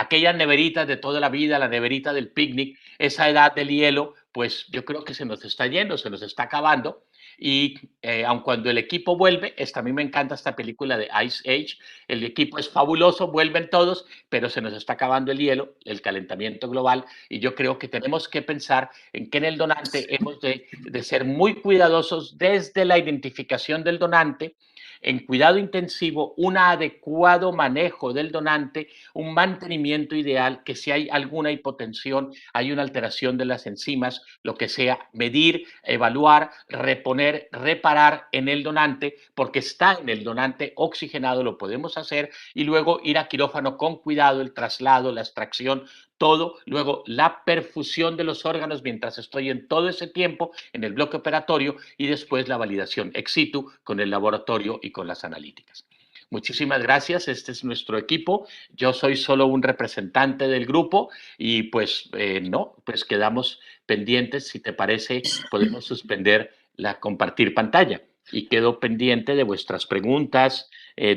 Speaker 2: aquellas neveritas de toda la vida, la neverita del picnic, esa edad del hielo, pues yo creo que se nos está yendo, se nos está acabando. Y aun cuando el equipo vuelve, a mí me encanta esta película de Ice Age, el equipo es fabuloso, vuelven todos, pero se nos está acabando el hielo, el calentamiento global, y yo creo que tenemos que pensar en que en el donante hemos de ser muy cuidadosos desde la identificación del donante, en cuidado intensivo, un adecuado manejo del donante, un mantenimiento ideal, que si hay alguna hipotensión, hay una alteración de las enzimas, lo que sea, medir, evaluar, reponer, reparar en el donante, porque está en el donante oxigenado, lo podemos hacer, y luego ir a quirófano con cuidado, el traslado, la extracción, todo, luego la perfusión de los órganos mientras estoy en todo ese tiempo en el bloque operatorio y después la validación ex situ con el laboratorio y con las analíticas. Muchísimas gracias, este es nuestro equipo, yo soy solo un representante del grupo y pues no, pues quedamos pendientes, si te parece, podemos suspender la compartir pantalla y quedo pendiente de vuestras preguntas,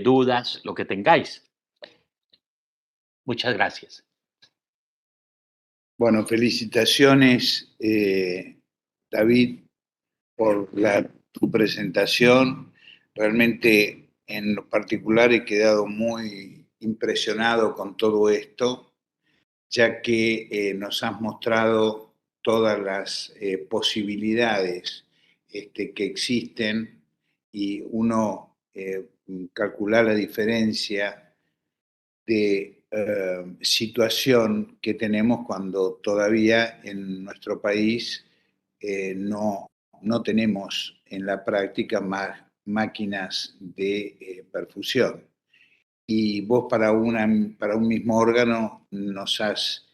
Speaker 2: dudas, lo que tengáis. Muchas gracias.
Speaker 1: Bueno, felicitaciones, David, por tu presentación. Realmente, en lo particular, he quedado muy impresionado con todo esto, ya que nos has mostrado todas las posibilidades que existen y uno calcular la diferencia de situación que tenemos cuando todavía en nuestro país no tenemos en la práctica más máquinas de perfusión. Y vos para un mismo órgano nos has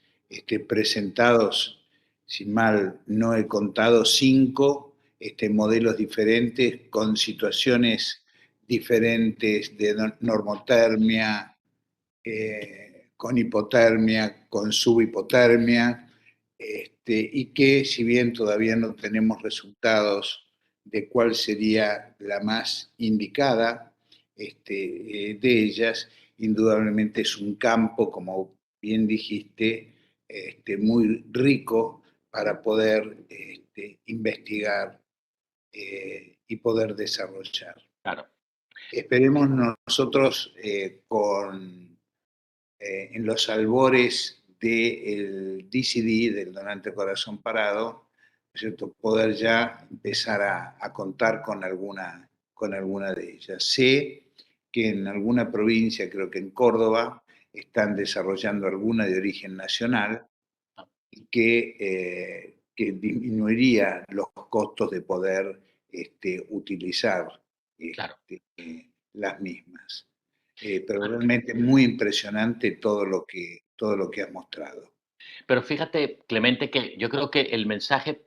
Speaker 1: presentado, si mal no he contado, 5 modelos diferentes con situaciones diferentes de normotermia, con hipotermia, con subhipotermia, y que si bien todavía no tenemos resultados de cuál sería la más indicada de ellas, indudablemente es un campo, como bien dijiste, muy rico para poder investigar y poder desarrollar.
Speaker 2: Claro.
Speaker 1: Esperemos nosotros en los albores del DCD, del donante corazón parado, ¿cierto? Poder ya empezar a contar con alguna de ellas. Sé que en alguna provincia, creo que en Córdoba, están desarrollando alguna de origen nacional y que disminuiría los costos de poder utilizar
Speaker 2: Claro.
Speaker 1: las mismas. Pero realmente muy impresionante todo lo que has mostrado.
Speaker 2: Pero fíjate, Clemente, que yo creo que el mensaje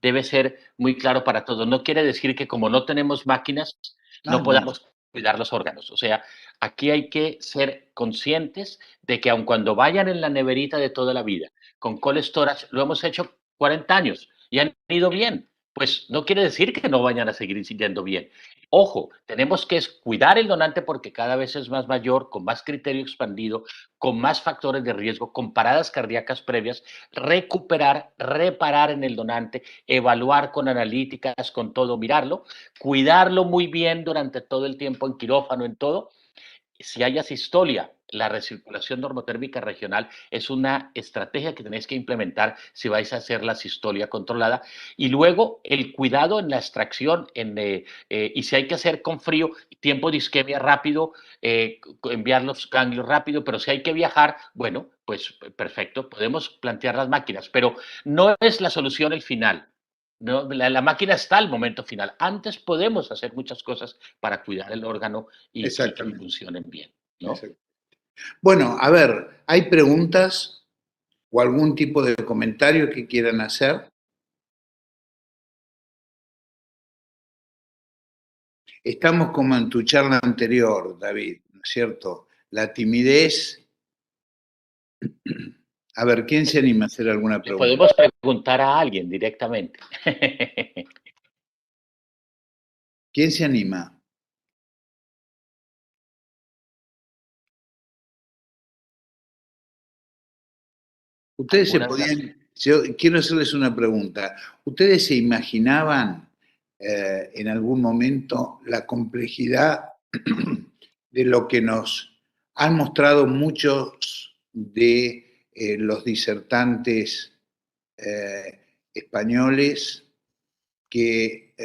Speaker 2: debe ser muy claro para todos. No quiere decir que como no tenemos máquinas,
Speaker 1: Ah,
Speaker 2: no
Speaker 1: no.
Speaker 2: podamos cuidar los órganos. O sea, aquí hay que ser conscientes de que aun cuando vayan en la neverita de toda la vida, con cold storage, lo hemos hecho 40 años y han ido bien. Pues no quiere decir que no vayan a seguir yendo bien. Ojo, tenemos que cuidar el donante porque cada vez es más mayor, con más criterio expandido, con más factores de riesgo, con paradas cardíacas previas, recuperar, reparar en el donante, evaluar con analíticas, con todo, mirarlo, cuidarlo muy bien durante todo el tiempo en quirófano, en todo. Si hay asistolia, la recirculación normotérmica regional es una estrategia que tenéis que implementar si vais a hacer la asistolia controlada. Y luego el cuidado en la extracción, y si hay que hacer con frío, tiempo de isquemia rápido, enviar los ganglios rápido, pero si hay que viajar, bueno, pues perfecto, podemos plantear las máquinas, pero no es la solución el final. No, la máquina está al momento final. Antes podemos hacer muchas cosas para cuidar el órgano y que
Speaker 1: Exactamente.
Speaker 2: funcionen bien, ¿no?
Speaker 1: Exactamente. Bueno, a ver, ¿hay preguntas o algún tipo de comentario que quieran hacer? Estamos como en tu charla anterior, David, ¿no es cierto? La timidez. A ver, ¿quién se anima a hacer alguna
Speaker 2: Le
Speaker 1: pregunta?
Speaker 2: podemos preguntar a alguien directamente.
Speaker 1: ¿Quién se anima? Ustedes se
Speaker 2: algunas de las...
Speaker 1: podían, yo quiero hacerles una pregunta. ¿Ustedes se imaginaban en algún momento la complejidad de lo que nos han mostrado muchos de los disertantes españoles que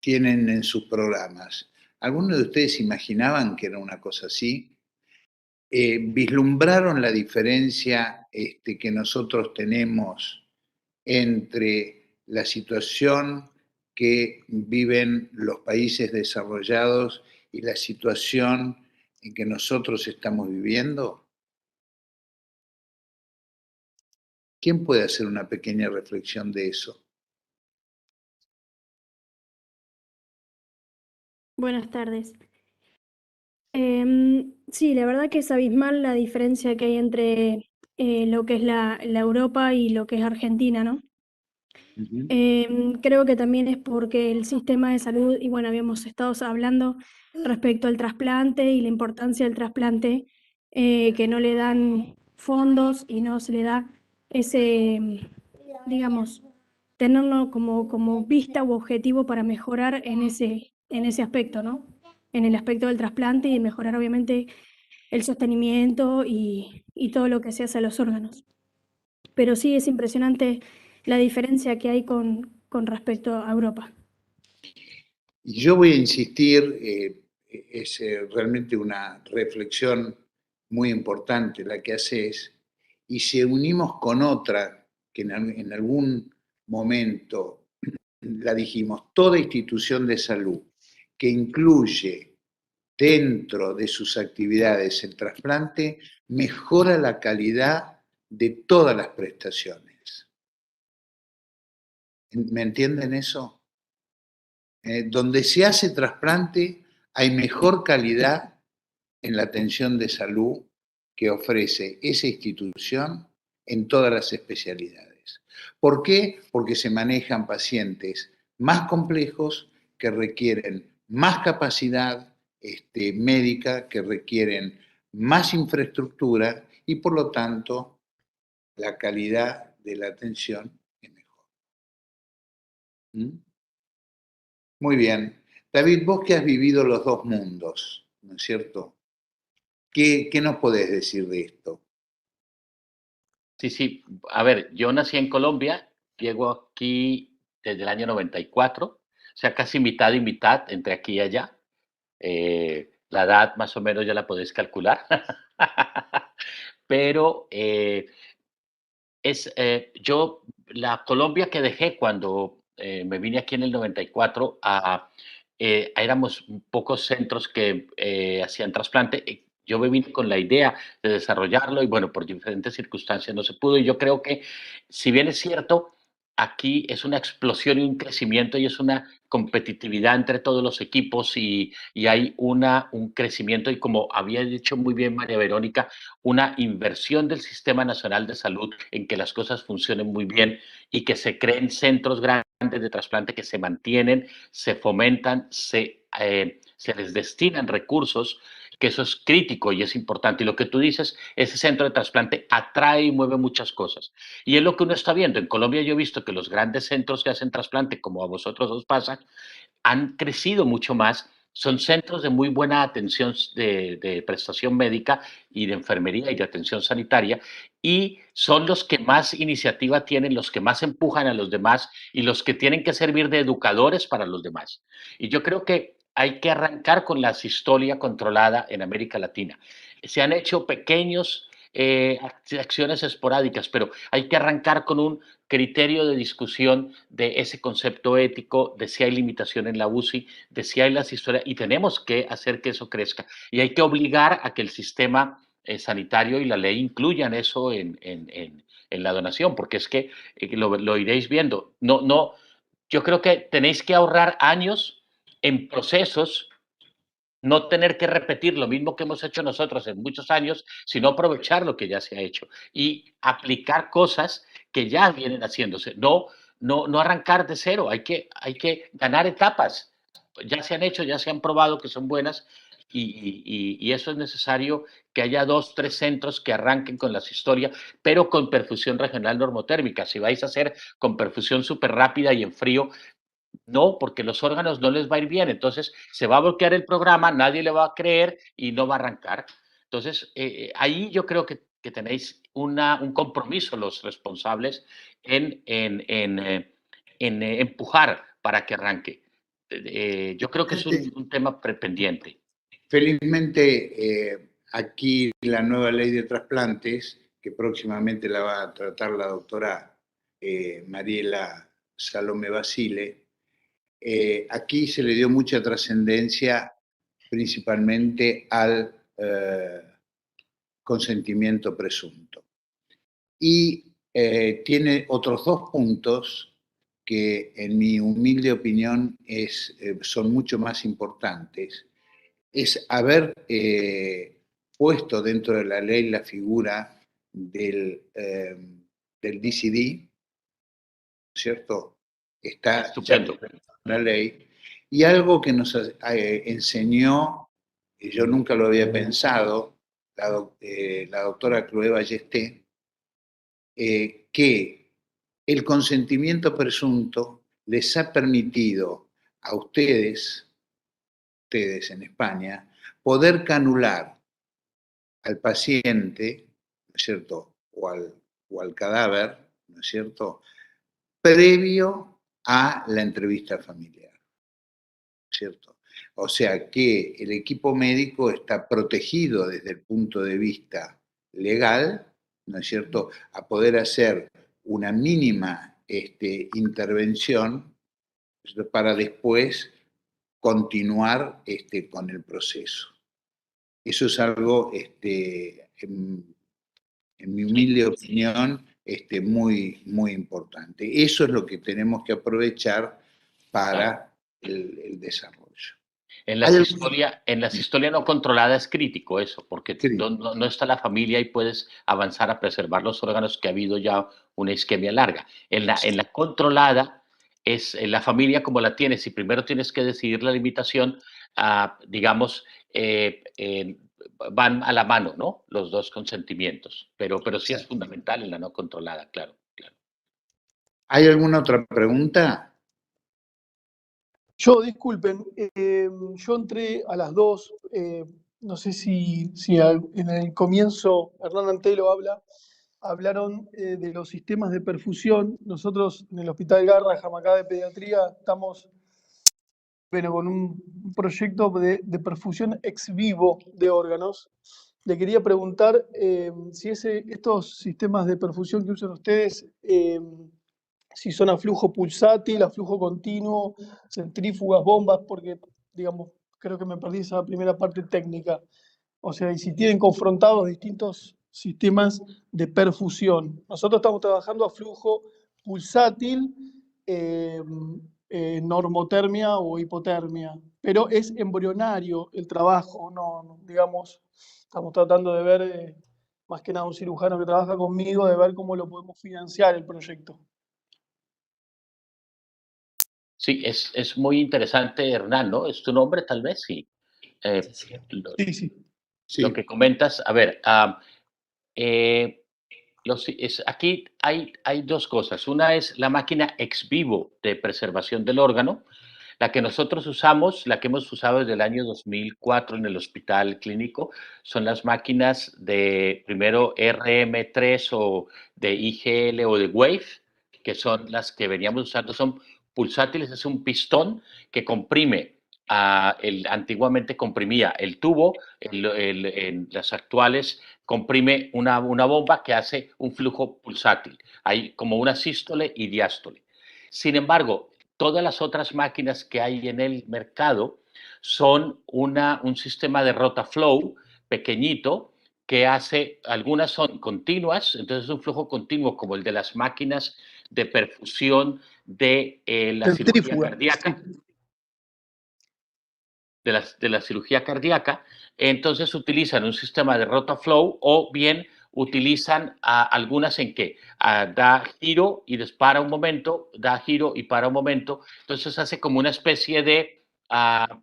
Speaker 1: tienen en sus programas? ¿Algunos de ustedes imaginaban que era una cosa así? ¿Vislumbraron la diferencia que nosotros tenemos entre la situación que viven los países desarrollados y la situación en que nosotros estamos viviendo? ¿Quién puede hacer una pequeña reflexión de eso?
Speaker 3: Buenas tardes. Sí, la verdad que es abismal la diferencia que hay entre lo que es la Europa y lo que es Argentina, ¿no?
Speaker 1: Ujú.
Speaker 3: Creo que también es porque el sistema de salud, y bueno, habíamos estado hablando respecto al trasplante y la importancia del trasplante, que no le dan fondos y no se le da ese, digamos, tenerlo como vista u objetivo para mejorar en ese aspecto, ¿no? En el aspecto del trasplante y mejorar obviamente el sostenimiento y todo lo que se hace a los órganos. Pero sí es impresionante la diferencia que hay con respecto a Europa.
Speaker 1: Yo voy a insistir, es realmente una reflexión muy importante la que haces, y si unimos con otra que en algún momento la dijimos, toda institución de salud que incluye dentro de sus actividades el trasplante, mejora la calidad de todas las prestaciones. ¿Me entienden eso? Donde se hace trasplante hay mejor calidad en la atención de salud que ofrece esa institución en todas las especialidades. ¿Por qué? Porque se manejan pacientes más complejos que requieren más capacidad médica, que requieren más infraestructura y por lo tanto la calidad de la atención es mejor. ¿Mm? Muy bien. David, vos que has vivido los dos mundos, ¿no es cierto? ¿Qué nos podés decir de esto?
Speaker 2: Sí, sí. A ver, yo nací en Colombia, llego aquí desde el año 94, o sea, casi mitad y mitad entre aquí y allá. La edad más o menos ya la podéis calcular. Pero yo, la Colombia que dejé cuando me vine aquí en el 94, éramos pocos centros que hacían trasplante. Yo me vine con la idea de desarrollarlo y bueno, por diferentes circunstancias no se pudo. Y yo creo que, si bien es cierto, aquí es una explosión y un crecimiento y es una competitividad entre todos los equipos y hay un crecimiento y, como había dicho muy bien María Verónica, una inversión del Sistema Nacional de Salud en que las cosas funcionen muy bien y que se creen centros grandes de trasplante que se mantienen, se fomentan, se les destinan recursos, que eso es crítico y es importante. Y lo que tú dices, ese centro de trasplante atrae y mueve muchas cosas. Y es lo que uno está viendo. En Colombia yo he visto que los grandes centros que hacen trasplante, como a vosotros os pasa, han crecido mucho más. Son centros de muy buena atención de prestación médica y de enfermería y de atención sanitaria, y son los que más iniciativa tienen, los que más empujan a los demás y los que tienen que servir de educadores para los demás. Y yo creo que hay que arrancar con la asistolia controlada en América Latina. Se han hecho pequeños acciones esporádicas, pero hay que arrancar con un criterio de discusión de ese concepto ético, de si hay limitación en la UCI, de si hay las historias, y tenemos que hacer que eso crezca. Y hay que obligar a que el sistema sanitario y la ley incluyan eso en la donación, porque es que lo iréis viendo. No, no, yo creo que tenéis que ahorrar años en procesos, no tener que repetir lo mismo que hemos hecho nosotros en muchos años, sino aprovechar lo que ya se ha hecho y aplicar cosas que ya vienen haciéndose. No arrancar de cero, hay que ganar etapas. Ya se han hecho, ya se han probado que son buenas, Y eso es necesario que haya 2, 3 centros que arranquen con la sistolia, pero con perfusión regional normotérmica. Si vais a hacer con perfusión súper rápida y en frío, no, porque los órganos no les va a ir bien. Entonces se va a bloquear el programa, nadie le va a creer y no va a arrancar. Entonces, ahí yo creo que tenéis un compromiso los responsables en empujar para que arranque. Yo creo que es un tema pendiente.
Speaker 1: Felizmente, aquí la nueva ley de trasplantes, que próximamente la va a tratar la doctora Mariela Salome Basile, aquí se le dio mucha trascendencia principalmente al consentimiento presunto. Y tiene otros 2 puntos que, en mi humilde opinión, son mucho más importantes. Es haber puesto dentro de la ley la figura del DCD, ¿cierto? Está
Speaker 2: estupendo
Speaker 1: en la ley. Y algo que nos enseñó, y yo nunca lo había pensado, la doctora Chloé Ballesté, que el consentimiento presunto les ha permitido a ustedes en España, poder canular al paciente, ¿no es cierto?, o al cadáver, ¿no es cierto?, previo a la entrevista familiar, ¿cierto? O sea que el equipo médico está protegido desde el punto de vista legal, ¿no es cierto?, a poder hacer una mínima intervención para después continuar con el proceso. Eso es algo, en mi humilde opinión, muy, muy importante. Eso es lo que tenemos que aprovechar para el desarrollo.
Speaker 2: En la sistolia no controlada es crítico eso, porque no está la familia y puedes avanzar a preservar los órganos que ha habido ya una isquemia larga. En la controlada es la familia como la tienes y primero tienes que decidir la limitación, digamos, van a la mano, ¿no? Los 2 consentimientos, pero sí es fundamental en la no controlada, claro.
Speaker 1: ¿Hay alguna otra pregunta?
Speaker 4: Yo, disculpen, yo entré a las 2, no sé si en el comienzo Hernán Antelo hablaron de los sistemas de perfusión. Nosotros en el Hospital Garrahan, acá de Pediatría, estamos con un proyecto de perfusión ex vivo de órganos. Le quería preguntar si estos sistemas de perfusión que usan ustedes, si son a flujo pulsátil, a flujo continuo, centrífugas, bombas, porque, digamos, creo que me perdí esa primera parte técnica. O sea, y si tienen confrontados distintos sistemas de perfusión. Nosotros estamos trabajando a flujo pulsátil, normotermia o hipotermia, pero es embrionario el trabajo, digamos, estamos tratando de ver, más que nada un cirujano que trabaja conmigo, de ver cómo lo podemos financiar el proyecto.
Speaker 2: Sí, es muy interesante, Hernán, ¿no? ¿Es tu nombre, tal vez? Sí.
Speaker 4: Sí.
Speaker 2: Lo que comentas, a ver, aquí hay 2 cosas. Una es la máquina ex vivo de preservación del órgano, la que nosotros usamos, la que hemos usado desde el año 2004 en el hospital clínico, son las máquinas de, primero, RM3 o de IGL o de Wave, que son las que veníamos usando, son pulsátiles, es un pistón que comprime, antiguamente comprimía el tubo, en las actuales comprime una bomba que hace un flujo pulsátil. Hay como una sístole y diástole. Sin embargo, todas las otras máquinas que hay en el mercado son un sistema de Rotaflow pequeñito que hace, algunas son continuas, entonces es un flujo continuo como el de las máquinas de perfusión de la cirugía cardíaca. De la cirugía cardíaca, entonces utilizan un sistema de Rotaflow o bien utilizan algunas en que da giro y dispara un momento, da giro y para un momento, entonces hace como una especie de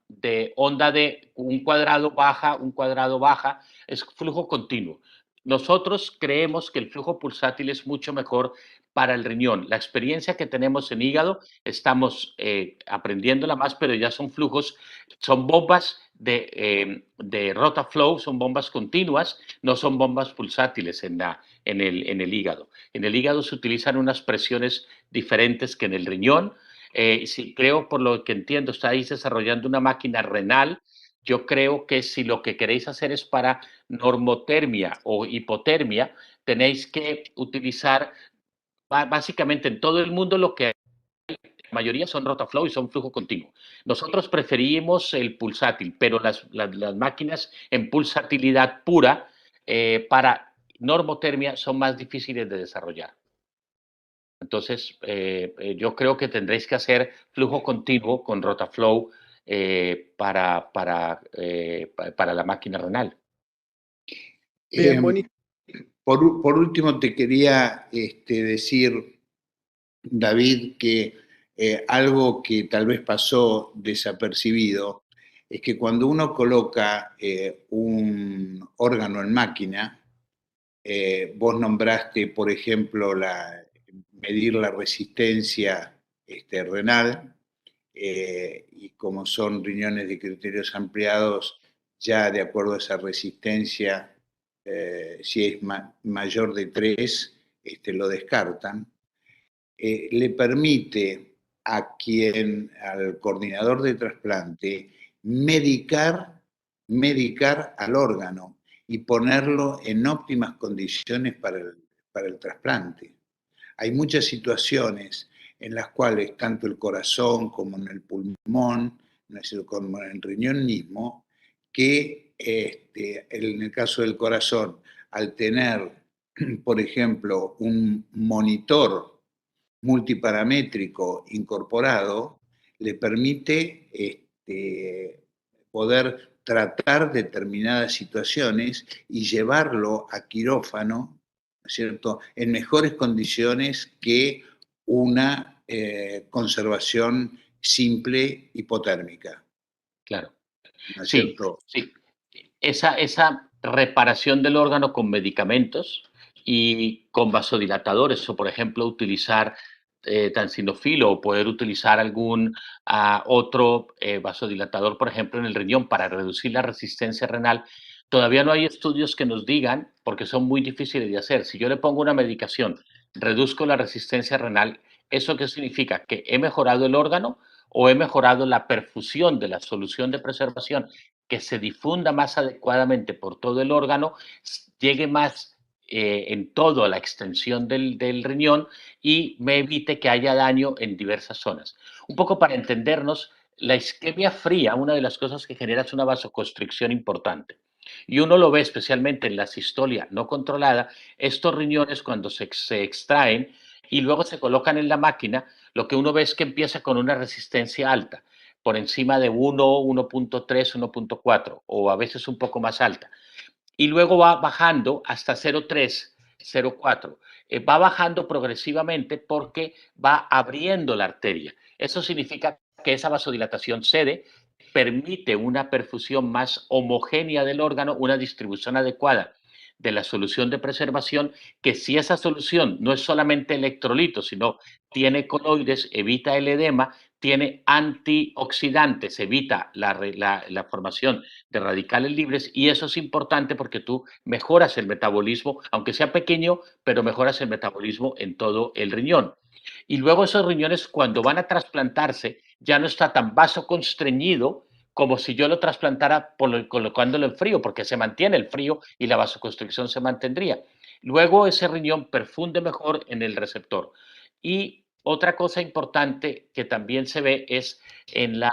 Speaker 2: de onda de un cuadrado baja, es flujo continuo. Nosotros creemos que el flujo pulsátil es mucho mejor para el riñón. La experiencia que tenemos en hígado, estamos aprendiéndola más, pero ya son flujos, son bombas de Rotaflow, son bombas continuas, no son bombas pulsátiles en el hígado. En el hígado se utilizan unas presiones diferentes que en el riñón. Sí, creo, por lo que entiendo, estáis desarrollando una máquina renal. Yo creo que si lo que queréis hacer es para normotermia o hipotermia, tenéis que utilizar básicamente en todo el mundo lo que hay, la mayoría son Rotaflow y son flujo continuo. Nosotros preferimos el pulsátil, pero las máquinas en pulsatilidad pura para normotermia son más difíciles de desarrollar. Entonces, yo creo que tendréis que hacer flujo continuo con Rotaflow para la máquina renal.
Speaker 4: Bien, buenísimo.
Speaker 1: Por último, te quería decir, David, que algo que tal vez pasó desapercibido es que cuando uno coloca un órgano en máquina, vos nombraste, por ejemplo, medir la resistencia renal, y como son riñones de criterios ampliados, ya de acuerdo a esa resistencia, si es mayor de 3, lo descartan. Le permite al coordinador de trasplante medicar al órgano y ponerlo en óptimas condiciones para el trasplante. Hay muchas situaciones en las cuales tanto el corazón como en el pulmón, como en el riñón mismo, que en el caso del corazón, al tener, por ejemplo, un monitor multiparamétrico incorporado, le permite poder tratar determinadas situaciones y llevarlo a quirófano, ¿no es cierto?, en mejores condiciones que una conservación simple hipotérmica.
Speaker 2: Claro.
Speaker 1: ¿No es
Speaker 2: Sí,
Speaker 1: cierto?
Speaker 2: sí. Esa reparación del órgano con medicamentos y con vasodilatadores, o por ejemplo utilizar tansinofilo o poder utilizar algún otro vasodilatador, por ejemplo en el riñón para reducir la resistencia renal, todavía no hay estudios que nos digan, porque son muy difíciles de hacer. Si yo le pongo una medicación, reduzco la resistencia renal, ¿eso qué significa? ¿Que he mejorado el órgano o he mejorado la perfusión de la solución de preservación, que se difunda más adecuadamente por todo el órgano, llegue más en toda la extensión del riñón y me evite que haya daño en diversas zonas? Un poco para entendernos, la isquemia fría, una de las cosas que genera es una vasoconstricción importante. Y uno lo ve especialmente en la sistolia no controlada, estos riñones cuando se extraen y luego se colocan en la máquina, lo que uno ve es que empieza con una resistencia alta, por encima de 1, 1.3, 1.4 o a veces un poco más alta. Y luego va bajando hasta 0.3, 0.4. Va bajando progresivamente porque va abriendo la arteria. Eso significa que esa vasodilatación cede, permite una perfusión más homogénea del órgano, una distribución adecuada de la solución de preservación, que si esa solución no es solamente electrolitos, sino tiene coloides, evita el edema, tiene antioxidantes, evita la formación de radicales libres, y eso es importante porque tú mejoras el metabolismo, aunque sea pequeño, pero mejoras el metabolismo en todo el riñón. Y luego esos riñones, cuando van a trasplantarse, ya no está tan vasoconstreñido como si yo lo trasplantara colocándolo en frío, porque se mantiene el frío y la vasoconstricción se mantendría. Luego ese riñón perfunde mejor en el receptor. Y otra cosa importante que también se ve es en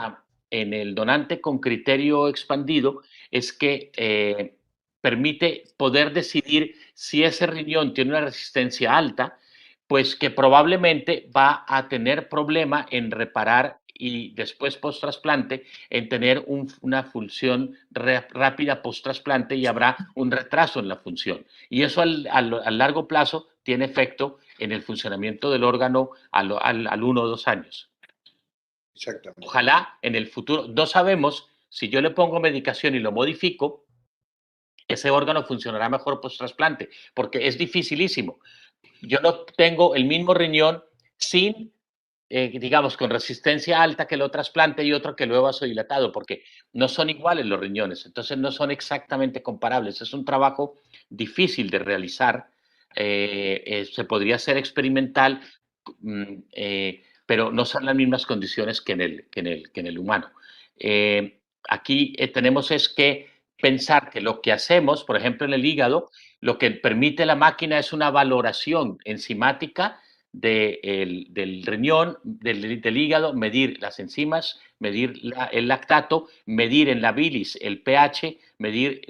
Speaker 2: el donante con criterio expandido, es que permite poder decidir si ese riñón tiene una resistencia alta, pues que probablemente va a tener problema en reparar y después post-trasplante en tener una función rápida post-trasplante, y habrá un retraso en la función. Y eso al largo plazo tiene efecto en el funcionamiento del órgano al 1 o 2 años.
Speaker 1: Exactamente.
Speaker 2: Ojalá en el futuro, no sabemos si yo le pongo medicación y lo modifico, ese órgano funcionará mejor post-trasplante, porque es dificilísimo. Yo no tengo el mismo riñón sin, digamos, con resistencia alta que lo trasplante y otro que lo he vasodilatado, porque no son iguales los riñones, entonces no son exactamente comparables. Es un trabajo difícil de realizar, se podría hacer experimental, pero no son las mismas condiciones que en el humano. Aquí tenemos es que pensar que lo que hacemos, por ejemplo, en el hígado, lo que permite la máquina es una valoración enzimática del riñón, del hígado, medir las enzimas, medir el lactato, medir en la bilis el pH, medir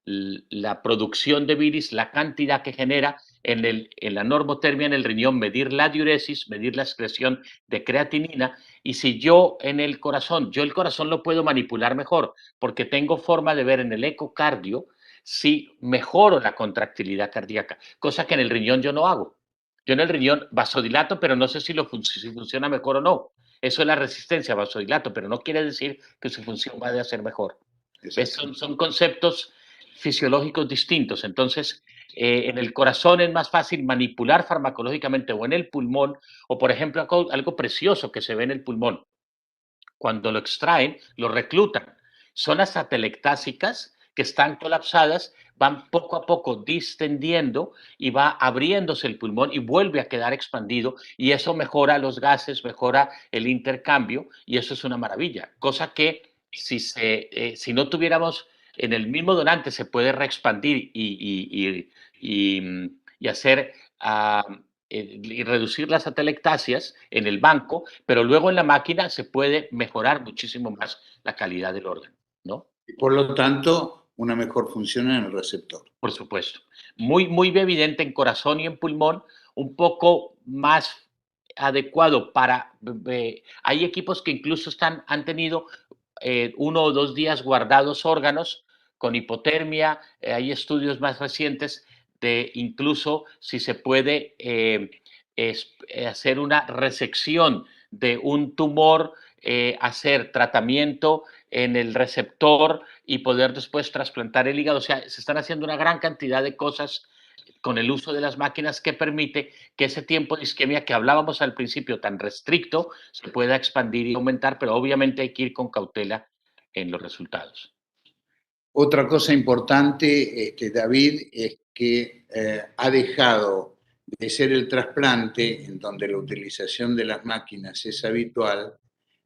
Speaker 2: la producción de bilis, la cantidad que genera en la normotermia en el riñón, medir la diuresis, medir la excreción de creatinina. Y si yo el corazón lo puedo manipular mejor porque tengo forma de ver en el ecocardio si mejoro la contractilidad cardíaca, cosa que en el riñón yo no hago. Yo en el riñón vasodilato, pero no sé si funciona mejor o no. Eso es la resistencia, vasodilato, pero no quiere decir que su función vaya a ser mejor. Son conceptos fisiológicos distintos. Entonces, en el corazón es más fácil manipular farmacológicamente o en el pulmón, o por ejemplo, algo precioso que se ve en el pulmón. Cuando lo extraen, lo reclutan. Zonas atelectásicas que están colapsadas van poco a poco distendiendo y va abriéndose el pulmón y vuelve a quedar expandido y eso mejora los gases, mejora el intercambio y eso es una maravilla. Cosa que si no tuviéramos en el mismo donante se puede reexpandir y hacer y reducir las atelectasias en el banco, pero luego en la máquina se puede mejorar muchísimo más la calidad del órgano, ¿no?
Speaker 1: Y por lo tanto, una mejor función en el receptor.
Speaker 2: Por supuesto. Muy evidente en corazón y en pulmón, un poco más adecuado para... hay equipos que incluso han tenido 1 o 2 días guardados órganos con hipotermia. Hay estudios más recientes de incluso si se puede hacer una resección de un tumor, hacer tratamiento en el receptor y poder después trasplantar el hígado. O sea, se están haciendo una gran cantidad de cosas con el uso de las máquinas que permite que ese tiempo de isquemia que hablábamos al principio tan restricto se pueda expandir y aumentar, pero obviamente hay que ir con cautela en los resultados.
Speaker 1: Otra cosa importante, David, es que ha dejado de ser el trasplante, en donde la utilización de las máquinas es habitual,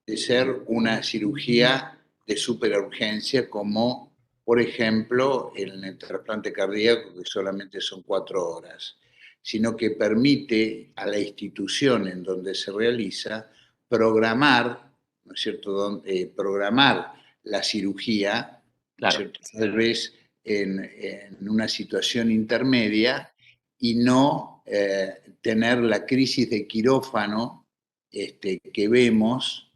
Speaker 1: de ser una cirugía de superurgencia, como por ejemplo en el trasplante cardíaco, que solamente son 4 horas, sino que permite a la institución en donde se realiza programar, ¿no es cierto?, programar la cirugía,
Speaker 2: Claro.
Speaker 1: tal vez en una situación intermedia y no tener la crisis de quirófano que vemos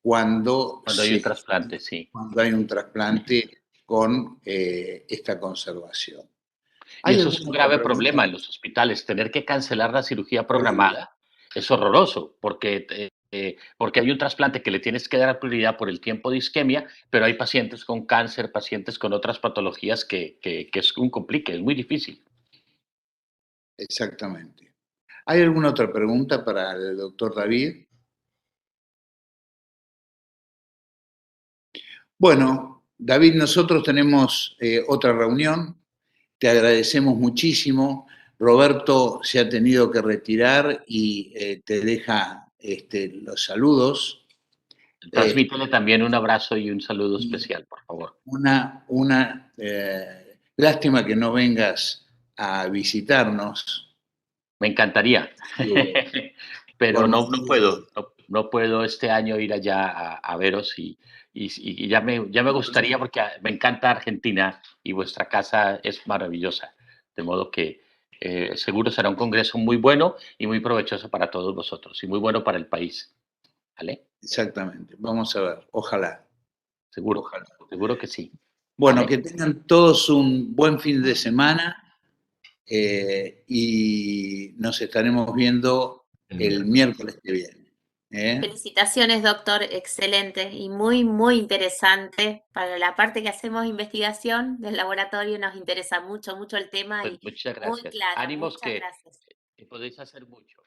Speaker 1: cuando
Speaker 2: hay un trasplante, sí.
Speaker 1: Cuando hay un trasplante con esta conservación.
Speaker 2: Y eso es un grave problema en los hospitales, tener que cancelar la cirugía programada es horroroso, porque hay un trasplante que le tienes que dar prioridad por el tiempo de isquemia, pero hay pacientes con cáncer, pacientes con otras patologías que es un complique, es muy difícil.
Speaker 1: Exactamente. ¿Hay alguna otra pregunta para el doctor David? Bueno, David, nosotros tenemos otra reunión. Te agradecemos muchísimo. Roberto se ha tenido que retirar y te deja los saludos.
Speaker 2: Transmítele también un abrazo y un saludo especial, por favor.
Speaker 1: Una lástima que no vengas a visitarnos.
Speaker 2: Me encantaría, pero no puedo este año ir allá a veros y ya me gustaría porque me encanta Argentina y vuestra casa es maravillosa, de modo que seguro será un congreso muy bueno y muy provechoso para todos vosotros y muy bueno para el país. ¿Vale?
Speaker 1: Exactamente, vamos a ver, ojalá.
Speaker 2: Seguro,
Speaker 1: Ojalá.
Speaker 2: seguro que sí.
Speaker 1: Bueno,
Speaker 2: ¿Vale?
Speaker 1: que tengan todos un buen fin de semana y nos estaremos viendo el miércoles que viene.
Speaker 5: Felicitaciones, doctor, excelente y muy, muy interesante. Para la parte que hacemos investigación del laboratorio nos interesa mucho, mucho el tema
Speaker 2: Pues
Speaker 5: y
Speaker 2: muchas
Speaker 5: muy
Speaker 2: gracias.
Speaker 5: claro.
Speaker 2: Ánimos
Speaker 5: Muchas gracias.
Speaker 2: que podéis hacer mucho.